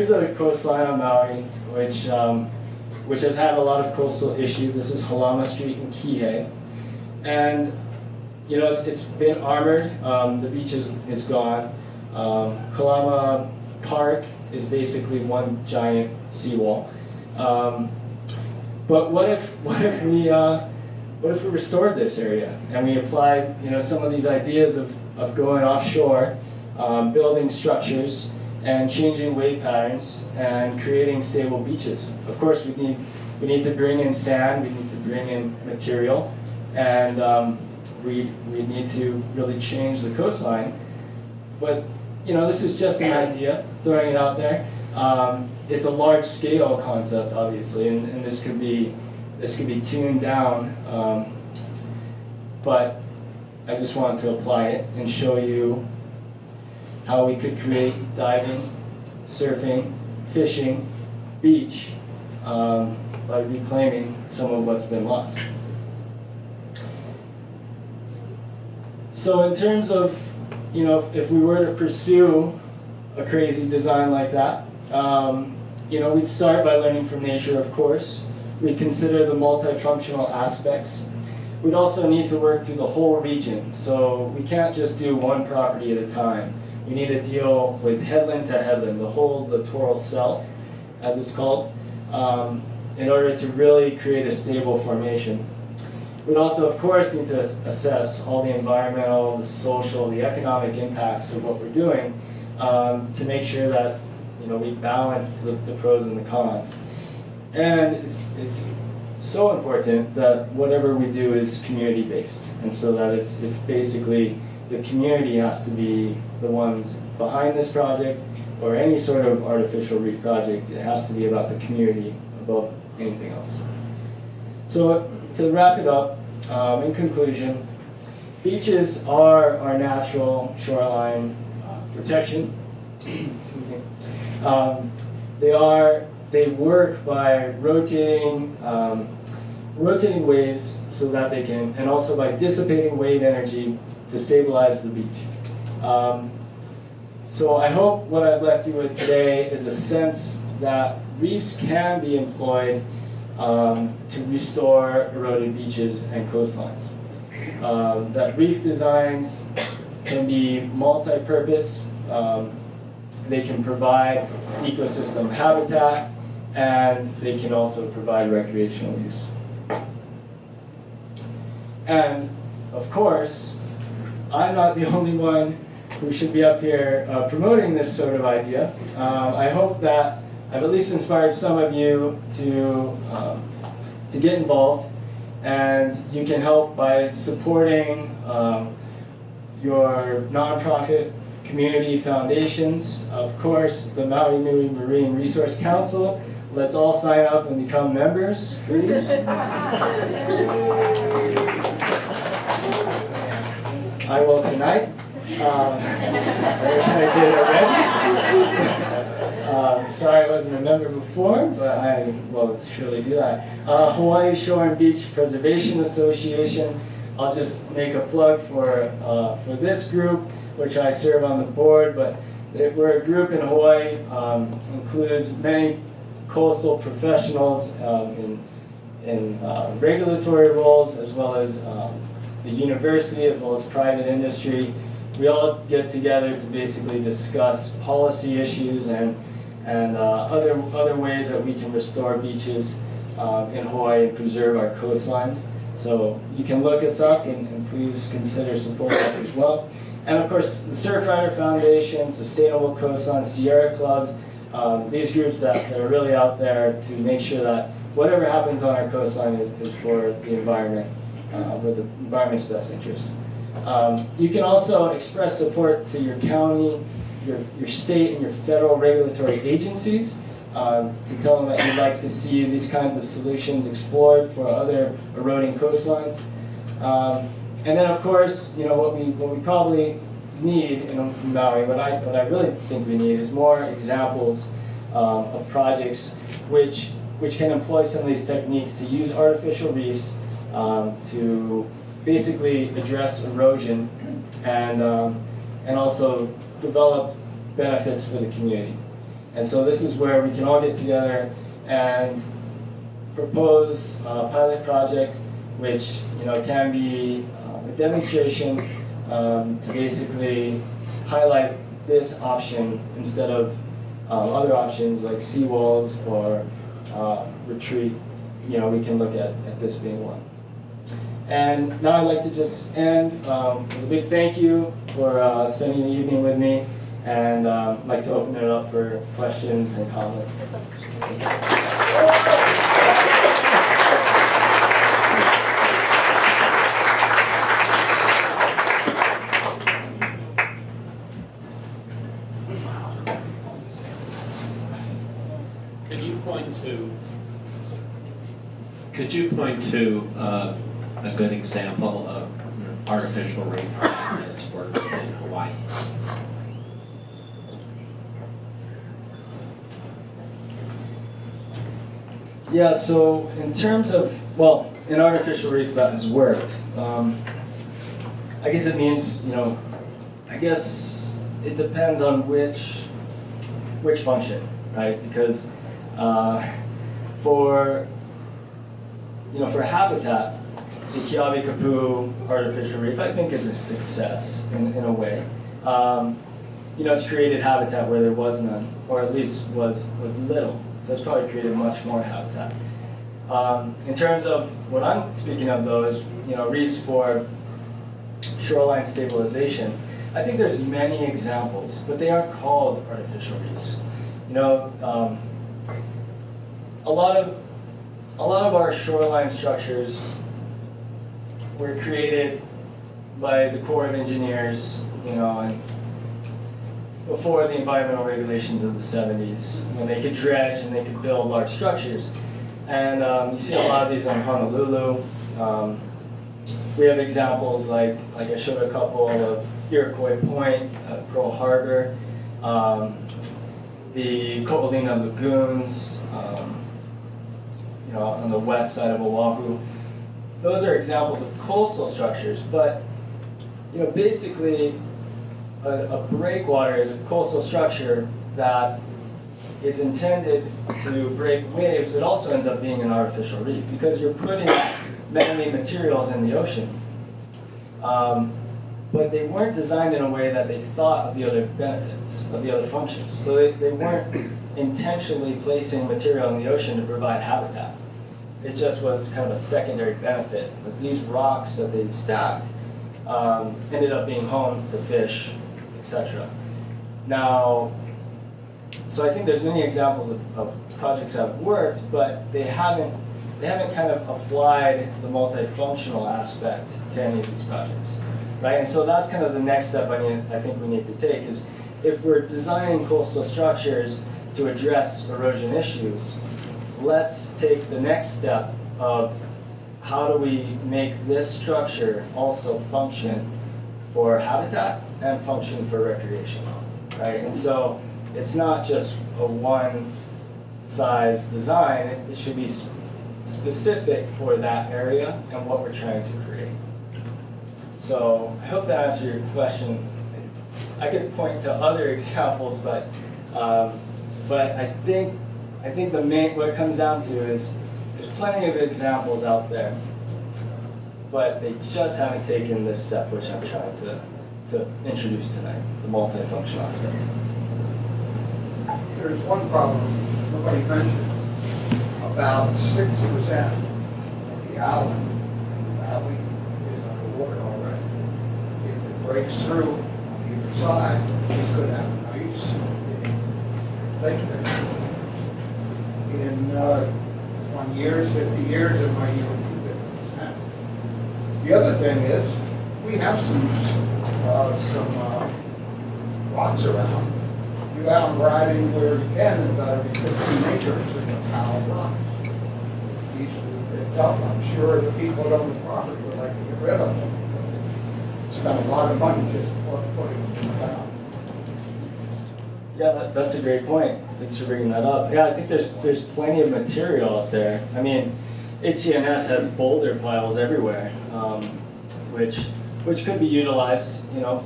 E: a coastline on Maui, which has had a lot of coastal issues. This is Halama Street in Kihei. And it's been armored. The beach is gone. Kalama Park is basically one giant seawall. But what if we restored this area and we applied some of these ideas of going offshore, building structures and changing wave patterns and creating stable beaches? Of course, we need to bring in sand. We need to bring in material. And we need to really change the coastline. But this is just an idea, throwing it out there. It's a large-scale concept, obviously, and this could be tuned down. But I just wanted to apply it and show you how we could create diving, surfing, fishing, beach by reclaiming some of what's been lost. So in terms of, if we were to pursue a crazy design like that, we'd start by learning from nature, of course. We'd consider the multifunctional aspects. We'd also need to work through the whole region. So we can't just do one property at a time. We need to deal with headland to headland, the whole littoral self, as it's called, in order to really create a stable formation. We'd also, of course, need to assess all the environmental, the social, the economic impacts of what we're doing to make sure that we balance the pros and the cons. And it's so important that whatever we do is community-based, and so that it's basically the community has to be the ones behind this project, or any sort of artificial reef project. It has to be about the community above anything else. So to wrap it up, in conclusion, beaches are our natural shoreline protection. They work by rotating waves so that they can, and also by dissipating wave energy to stabilize the beach. So I hope what I've left you with today is a sense that reefs can be employed to restore eroded beaches and coastlines. That reef designs can be multi-purpose. They can provide ecosystem habitat, and they can also provide recreational use. And of course, I'm not the only one who should be up here promoting this sort of idea. I hope that I've at least inspired some of you to get involved, and you can help by supporting your nonprofit community foundations. Of course, the Maui Nui Marine Resource Council. Let's all sign up and become members, please. I will tonight. I wish I did already. Sorry I wasn't a member before, but I will surely do that. Hawaii Shore and Beach Preservation Association. I'll just make a plug for this group, which I serve on the board, but we're a group in Hawaii, includes many coastal professionals in regulatory roles, as well as the university, as well as private industry. We all get together to basically discuss policy issues and other ways that we can restore beaches in Hawaii and preserve our coastlines. So you can look us up and please consider supporting us as well. And of course, the Surfrider Foundation, Sustainable Coastline, Sierra Club, these groups that are really out there to make sure that whatever happens on our coastline is for the environment, with the environment's best interest. You can also express support to your county, your state, and your federal regulatory agencies to tell them that you'd like to see these kinds of solutions explored for other eroding coastlines. And then, of course, you know what we probably need in Maui. What I really think we need is more examples of projects which can employ some of these techniques to use artificial reefs to basically address erosion and also develop benefits for the community. And so this is where we can all get together and propose a pilot project, which can be a demonstration to basically highlight this option instead of other options like seawalls or retreat. We can look at this being one. And now I'd like to just end with a big thank you for spending the evening with me, and I'd like to open it up for questions and comments.
F: Could you point to a good example of artificial reef that's worked in Hawaii?
E: Yeah, so in terms of, well, an artificial reef that has worked, I guess it means, I guess it depends on which function, right? Because for habitat, the Keawe-Kapu artificial reef, I think, is a success in a way. It's created habitat where there was none, or at least was little. So it's probably created much more habitat. In terms of what I'm speaking of, though, is reefs for shoreline stabilization. I think there's many examples, but they aren't called artificial reefs. A lot of our shoreline structures were created by the Corps of Engineers, and before the environmental regulations of the 70s, when they could dredge and they could build large structures. And you see a lot of these on Honolulu. We have examples like I showed a couple of Iroquois Point, Pearl Harbor, the Coastlines lagoons, on the west side of Oahu. Those are examples of coastal structures, but basically a breakwater is a coastal structure that is intended to break waves, but also ends up being an artificial reef because you're putting man-made materials in the ocean. But they weren't designed in a way that they thought of the other benefits, of the other functions. So they weren't intentionally placing material in the ocean to provide habitat. It just was kind of a secondary benefit, because these rocks that they stacked ended up being homes to fish, etc. Now, so I think there's many examples of projects that have worked, but they haven't kind of applied the multifunctional aspect to any of these projects, right? And so that's kind of the next step I think we need to take is if we're designing coastal structures to address erosion issues, let's take the next step of how do we make this structure also function for habitat and function for recreation, right? And so it's not just a one-size design, it should be specific for that area and what we're trying to create. So I hope that answered your question. I could point to other examples, but I think the main, what it comes down to is there's plenty of examples out there, but they just haven't taken this step, which I'm trying to introduce tonight, the multifunctional aspect.
G: There's one problem nobody mentioned. About 60% of the island valley is underwater already. If it breaks through on either side, we could have a nice lake there. In 20 years, 50 years, it might even be 50%. The other thing is, we have some rocks around. You out riding where you can, it's about every 15 acres in a pile of rocks. These will be picked up. I'm sure the people that own the property would like to get rid of them. Spend a lot of money just putting them in the ground.
E: Yeah, that's a great point. Thanks for bringing that up. Yeah, I think there's plenty of material out there. I mean, HCNS has boulder piles everywhere, which could be utilized,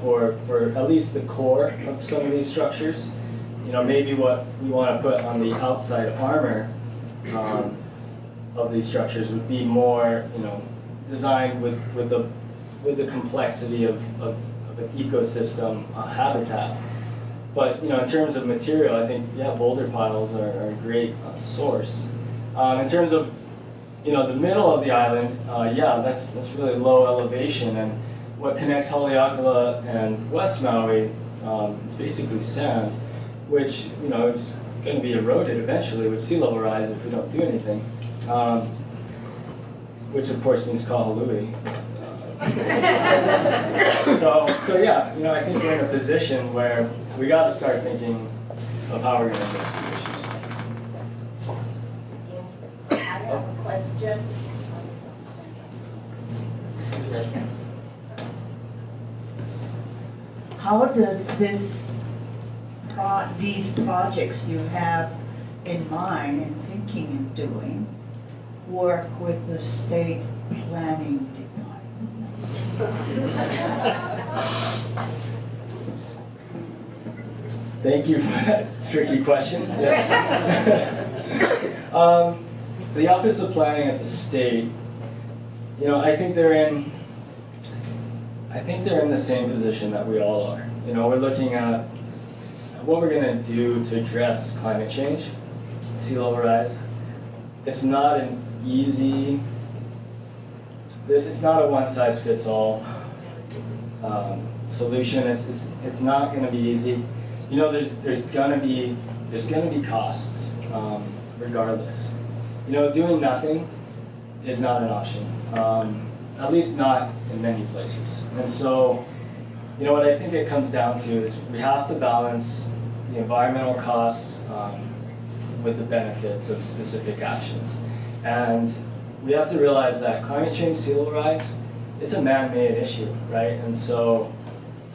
E: for at least the core of some of these structures. Maybe what we want to put on the outside armor of these structures would be more, designed with the complexity of an ecosystem habitat. But in terms of material, I think boulder piles are a great source. In terms of the middle of the island, that's really low elevation, and what connects Haleakala and West Maui is basically sand, which is going to be eroded eventually with sea level rise if we don't do anything, which of course means Kahului. So yeah, I think we're in a position where we got to start thinking of how we're going to address the issues.
H: I have a question. How does these projects you have in mind and thinking of doing work with the state planning department?
E: Thank you for that tricky question. Yes. The Office of Planning at the state, I think they're in the same position that we all are. We're looking at what we're going to do to address climate change, sea level rise. It's not an easy, it's not a one-size-fits-all solution. It's not going to be easy. There's going to be costs, regardless. Doing nothing is not an option, at least not in many places. And so, what I think it comes down to is we have to balance the environmental costs with the benefits of specific actions. And we have to realize that climate change, sea level rise, it's a man-made issue, right? And so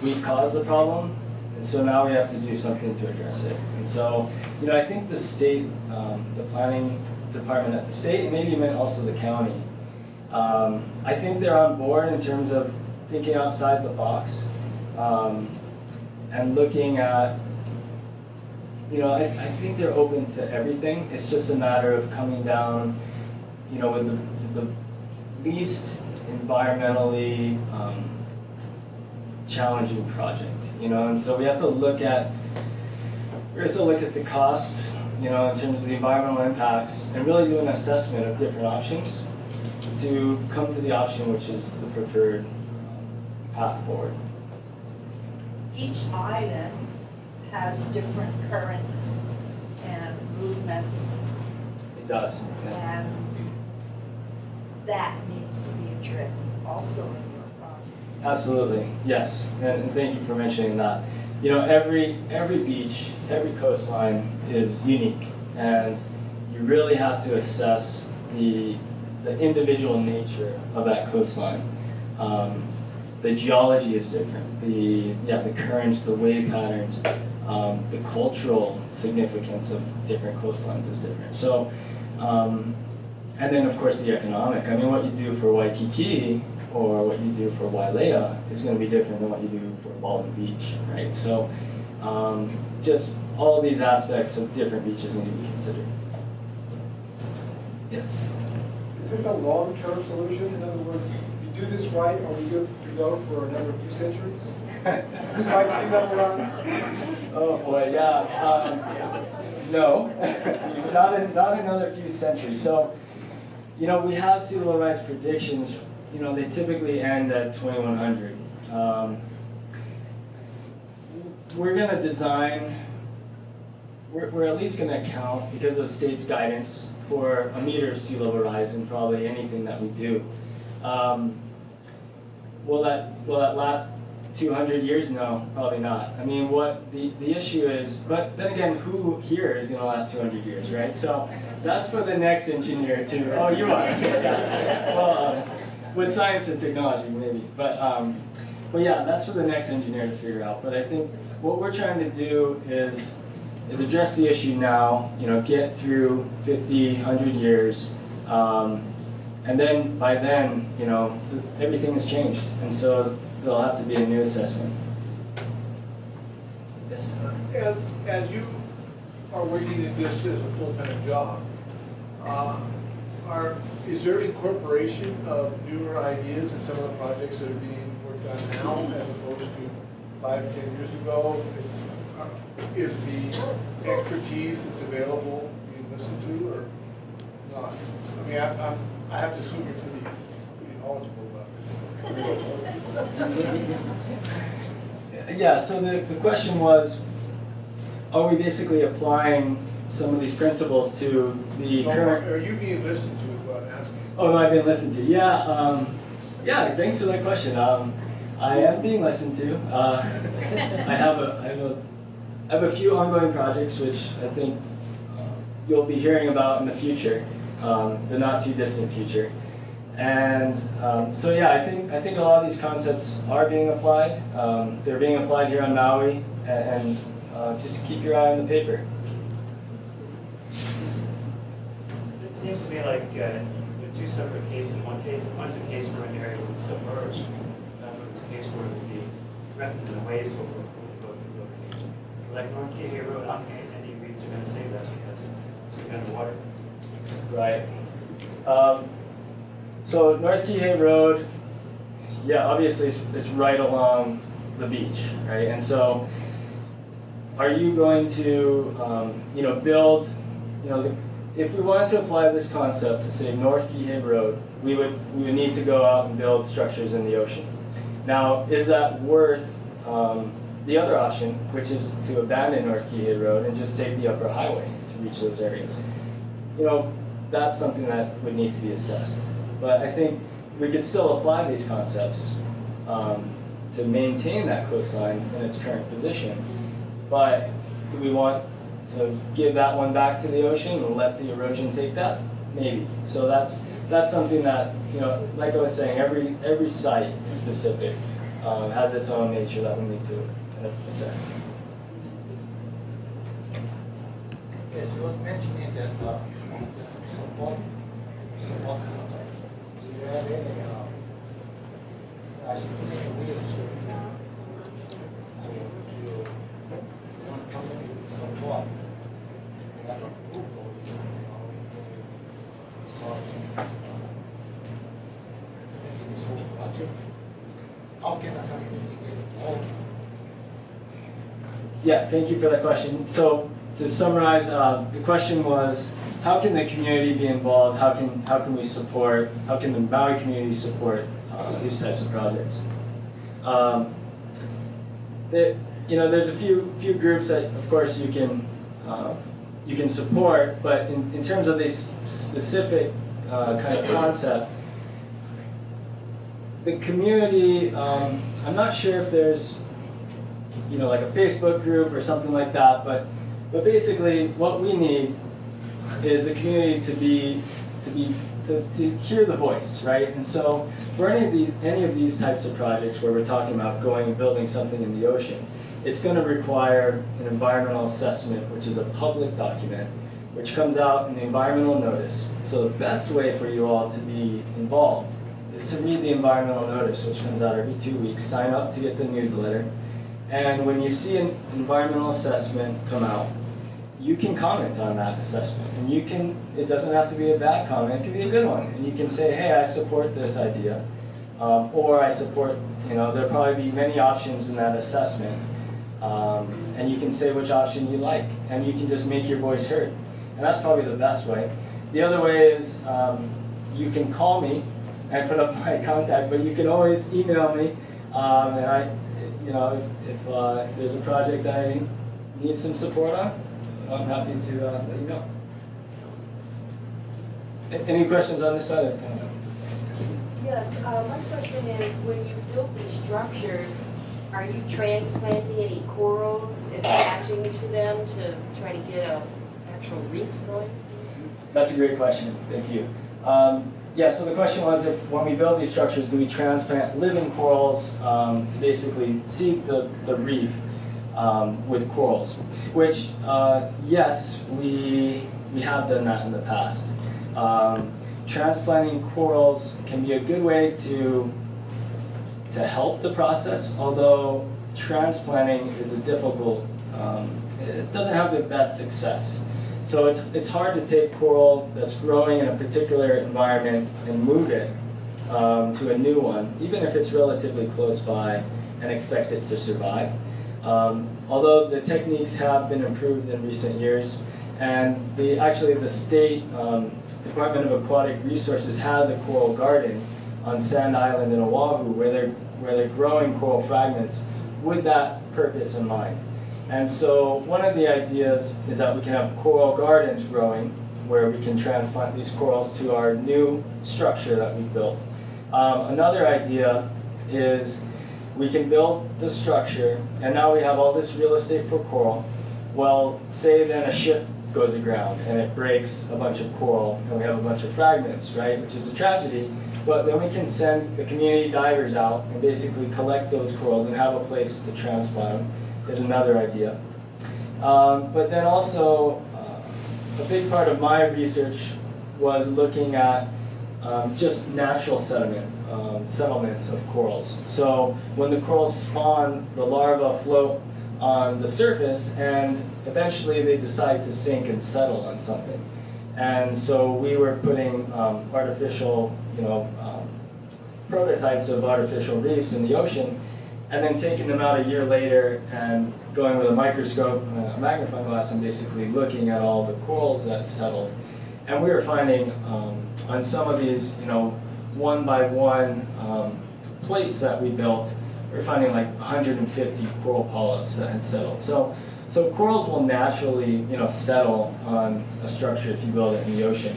E: we've caused the problem, and so now we have to do something to address it. And so, I think the state, the planning department at the state, and maybe even also the county, I think they're on board in terms of thinking outside the box and looking at, I think they're open to everything. It's just a matter of coming down, with the least environmentally challenging project, and so we have to look at the cost, in terms of the environmental impacts, and really do an assessment of different options to come to the option which is the preferred path forward.
I: Each island has different currents and movements,
E: It does. Yes.
I: and that needs to be addressed also in your project.
E: Absolutely, yes, and thank you for mentioning that. Every beach, every coastline is unique, and you really have to assess the individual nature of that coastline. The geology is different. The currents, the wave patterns, the cultural significance of different coastlines is different. So, and then of course the economic. I mean, what you do for Waikiki or what you do for Wailea is going to be different than what you do for Walden Beach, right? So, just all these aspects of different beaches need to be considered. Yes.
J: Is this a long-term solution? In other words, if you do this right, are we good to go for another few centuries? Despite sea level rise?
E: Oh boy, yeah. No, not another few centuries. So, we have sea level rise predictions. They typically end at 2100. We're going to design. We're at least going to account, because of state's guidance, for a meter of sea level rise in probably anything that we do. Will that last 200 years? No, probably not. I mean, what the issue is, but then again, who here is going to last 200 years, right? So that's for the next engineer to. Oh, you are. Okay, yeah. Well, with science and technology, maybe, but yeah, that's for the next engineer to figure out. But I think what we're trying to do is address the issue now. Get through 50, 100 years. And then, by then, everything has changed, and so there'll have to be a new assessment. Yes?
G: As you are working at this as a full-time job, is there incorporation of newer ideas in some of the projects that are being worked on now as opposed to 5, 10 years ago? Is the expertise that's available being listened to or not? I mean, I have to assume you're pretty knowledgeable about this.
E: Yeah, so the question was, are we basically applying some of these principles to the current...
G: Are you being listened to is what I'm asking?
E: Oh, no, I've been listened to. Yeah, yeah, thanks for that question. I am being listened to. I have a few ongoing projects which I think you'll be hearing about in the future, the not too distant future. And so yeah, I think a lot of these concepts are being applied. They're being applied here on Maui, and just keep your eye on the paper.
K: It seems to me like there are two separate cases. One's the case where an area would be submerged. Another's a case where it would be threatened and the waves will go through the location. Like North Kihei Road, I don't think any reefs are going to save that because it's underwater.
E: Right. So North Kihei Road, yeah, obviously it's right along the beach, right? And so, are you going to, build, if we wanted to apply this concept to say North Kihei Road, we would need to go out and build structures in the ocean. Now, is that worth the other option, which is to abandon North Kihei Road and just take the upper highway to reach those areas? That's something that would need to be assessed. But I think we could still apply these concepts to maintain that coastline in its current position. But do we want to give that one back to the ocean and let the erosion take that? maybe. So that's something that, you know, like I was saying, every site is specific, has its own nature that we need to kind of assess.
G: Yes, you was mentioning that support. Do you have any asking for any wheels to one company to support? You have a group or making this whole project. How can the community get involved?
E: Yeah, thank you for that question. So to summarize, the question was, how can the community be involved? How can we support? How can the Maui community support these types of projects? You know, there's a few groups that, of course, you can support, but in terms of this specific kind of concept, the community, I'm not sure if there's, you know, like a Facebook group or something like that, but basically what we need is the community to hear the voice, right? And so for any of these types of projects where we're talking about going and building something in the ocean, it's going to require an environmental assessment, which is a public document, which comes out in the environmental notice. So the best way for you all to be involved is to read the environmental notice, which comes out every 2 weeks. Sign up to get the newsletter. And when you see an environmental assessment come out, you can comment on that assessment. And it doesn't have to be a bad comment, it can be a good one. And you can say, hey, I support this idea. Or I support, you know, there'll probably be many options in that assessment. And you can say which option you like. And you can just make your voice heard. And that's probably the best way. The other way is you can call me and put up my contact, but you can always email me. And you know, if there's a project I need some support on, I'm happy to let you know. Any questions on this side?
I: Yes, my question is, when you build these structures, are you transplanting any corals, attaching to them to try to get an actual reef going?
E: That's a great question. Thank you. Yeah, so the question was, if when we build these structures, do we transplant living corals to basically seed the reef with corals? Which, yes, we have done that in the past. Transplanting corals can be a good way to help the process, although transplanting is a difficult, it doesn't have the best success. So it's hard to take coral that's growing in a particular environment and move it to a new one, even if it's relatively close by, and expect it to survive. Although the techniques have been improved in recent years, and actually the state Department of Aquatic Resources has a coral garden on Sand Island in Oahu where they're growing coral fragments with that purpose in mind. And so one of the ideas is that we can have coral gardens growing where we can transplant these corals to our new structure that we've built. Another idea is we can build the structure, and now we have all this real estate for coral. Well, say then a ship goes aground and it breaks a bunch of coral and we have a bunch of fragments, right, which is a tragedy. But then we can send the community divers out and basically collect those corals and have a place to transplant them. Is another idea. But then also, a big part of my research was looking at just natural settlements of corals. So when the corals spawn, the larvae float on the surface, and eventually they decide to sink and settle on something. And so we were putting artificial, prototypes of artificial reefs in the ocean, and then taking them out a year later and going with a microscope, a magnifying glass, and basically looking at all the corals that settled. And we were finding on some of these, one by one plates that we built, we were finding like 150 coral polyps that had settled. So corals will naturally, settle on a structure if you build it in the ocean.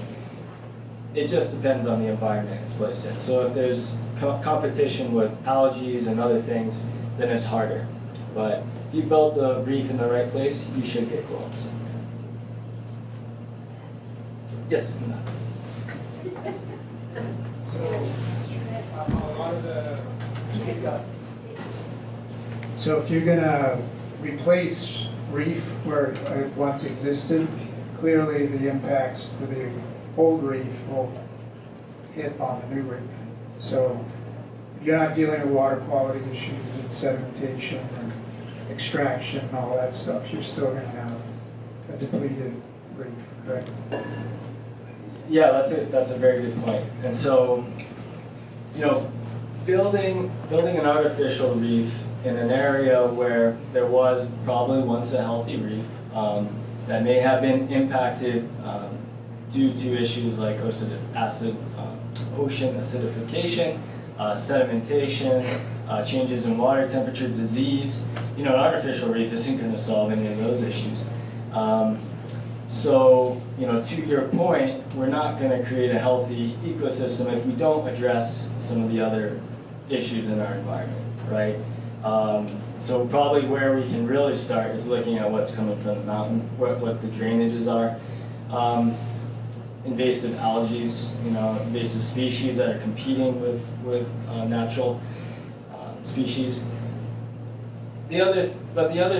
E: It just depends on the environment it's placed in. So if there's competition with algae and other things, then it's harder. But if you build the reef in the right place, you should get corals. Yes?
G: So if you're gonna replace reef where it once existed, clearly the impacts to the old reef will hit on the new reef. So you're not dealing with water quality issues and sedimentation and extraction and all that stuff. You're still gonna have a depleted reef, correct?
E: Yeah, that's a very good point. And so, building an artificial reef in an area where there was probably once a healthy reef that may have been impacted due to issues like ocean acidification, sedimentation, changes in water temperature, disease. An artificial reef isn't going to solve any of those issues. So, to your point, we're not going to create a healthy ecosystem if we don't address some of the other issues in our environment, right? So probably where we can really start is looking at what's coming from the mountain, what the drainages are. Invasive algae, invasive species that are competing with natural species. The other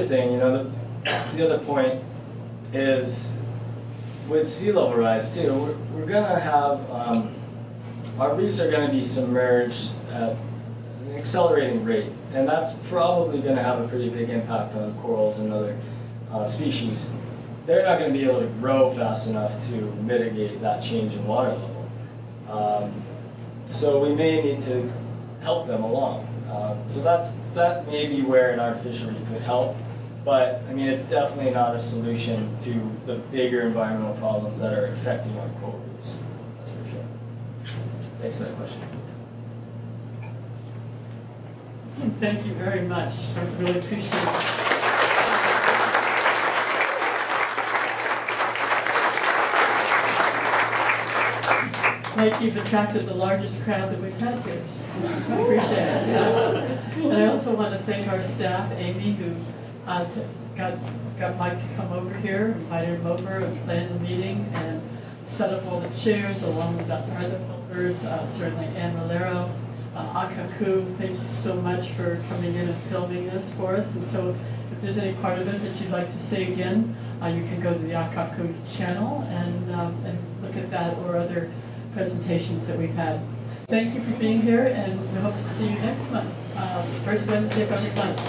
E: thing, the other point is with sea level rise too, we're gonna have, our reefs are gonna be submerged at an accelerating rate, and that's probably gonna have a pretty big impact on corals and other species. They're not gonna be able to grow fast enough to mitigate that change in water level. So we may need to help them along. So that may be where an artificial reef could help. But, it's definitely not a solution to the bigger environmental problems that are affecting our coral reefs. That's for sure. Thanks for that question.
A: Thank you very much. I really appreciate it. Mike, you've attracted the largest crowd that we've had here. So I appreciate it. Yeah. And I also want to thank our staff, Amy, who got Mike to come over here, invited him over and planned the meeting and set up all the chairs along with the other helpers, certainly Ann Valero, Akaku. Thank you so much for coming in and filming this for us. And so if there's any part of it that you'd like to say again, you can go to the Akaku channel and look at that or other presentations that we've had. Thank you for being here, and we hope to see you next month, first Wednesday of every month.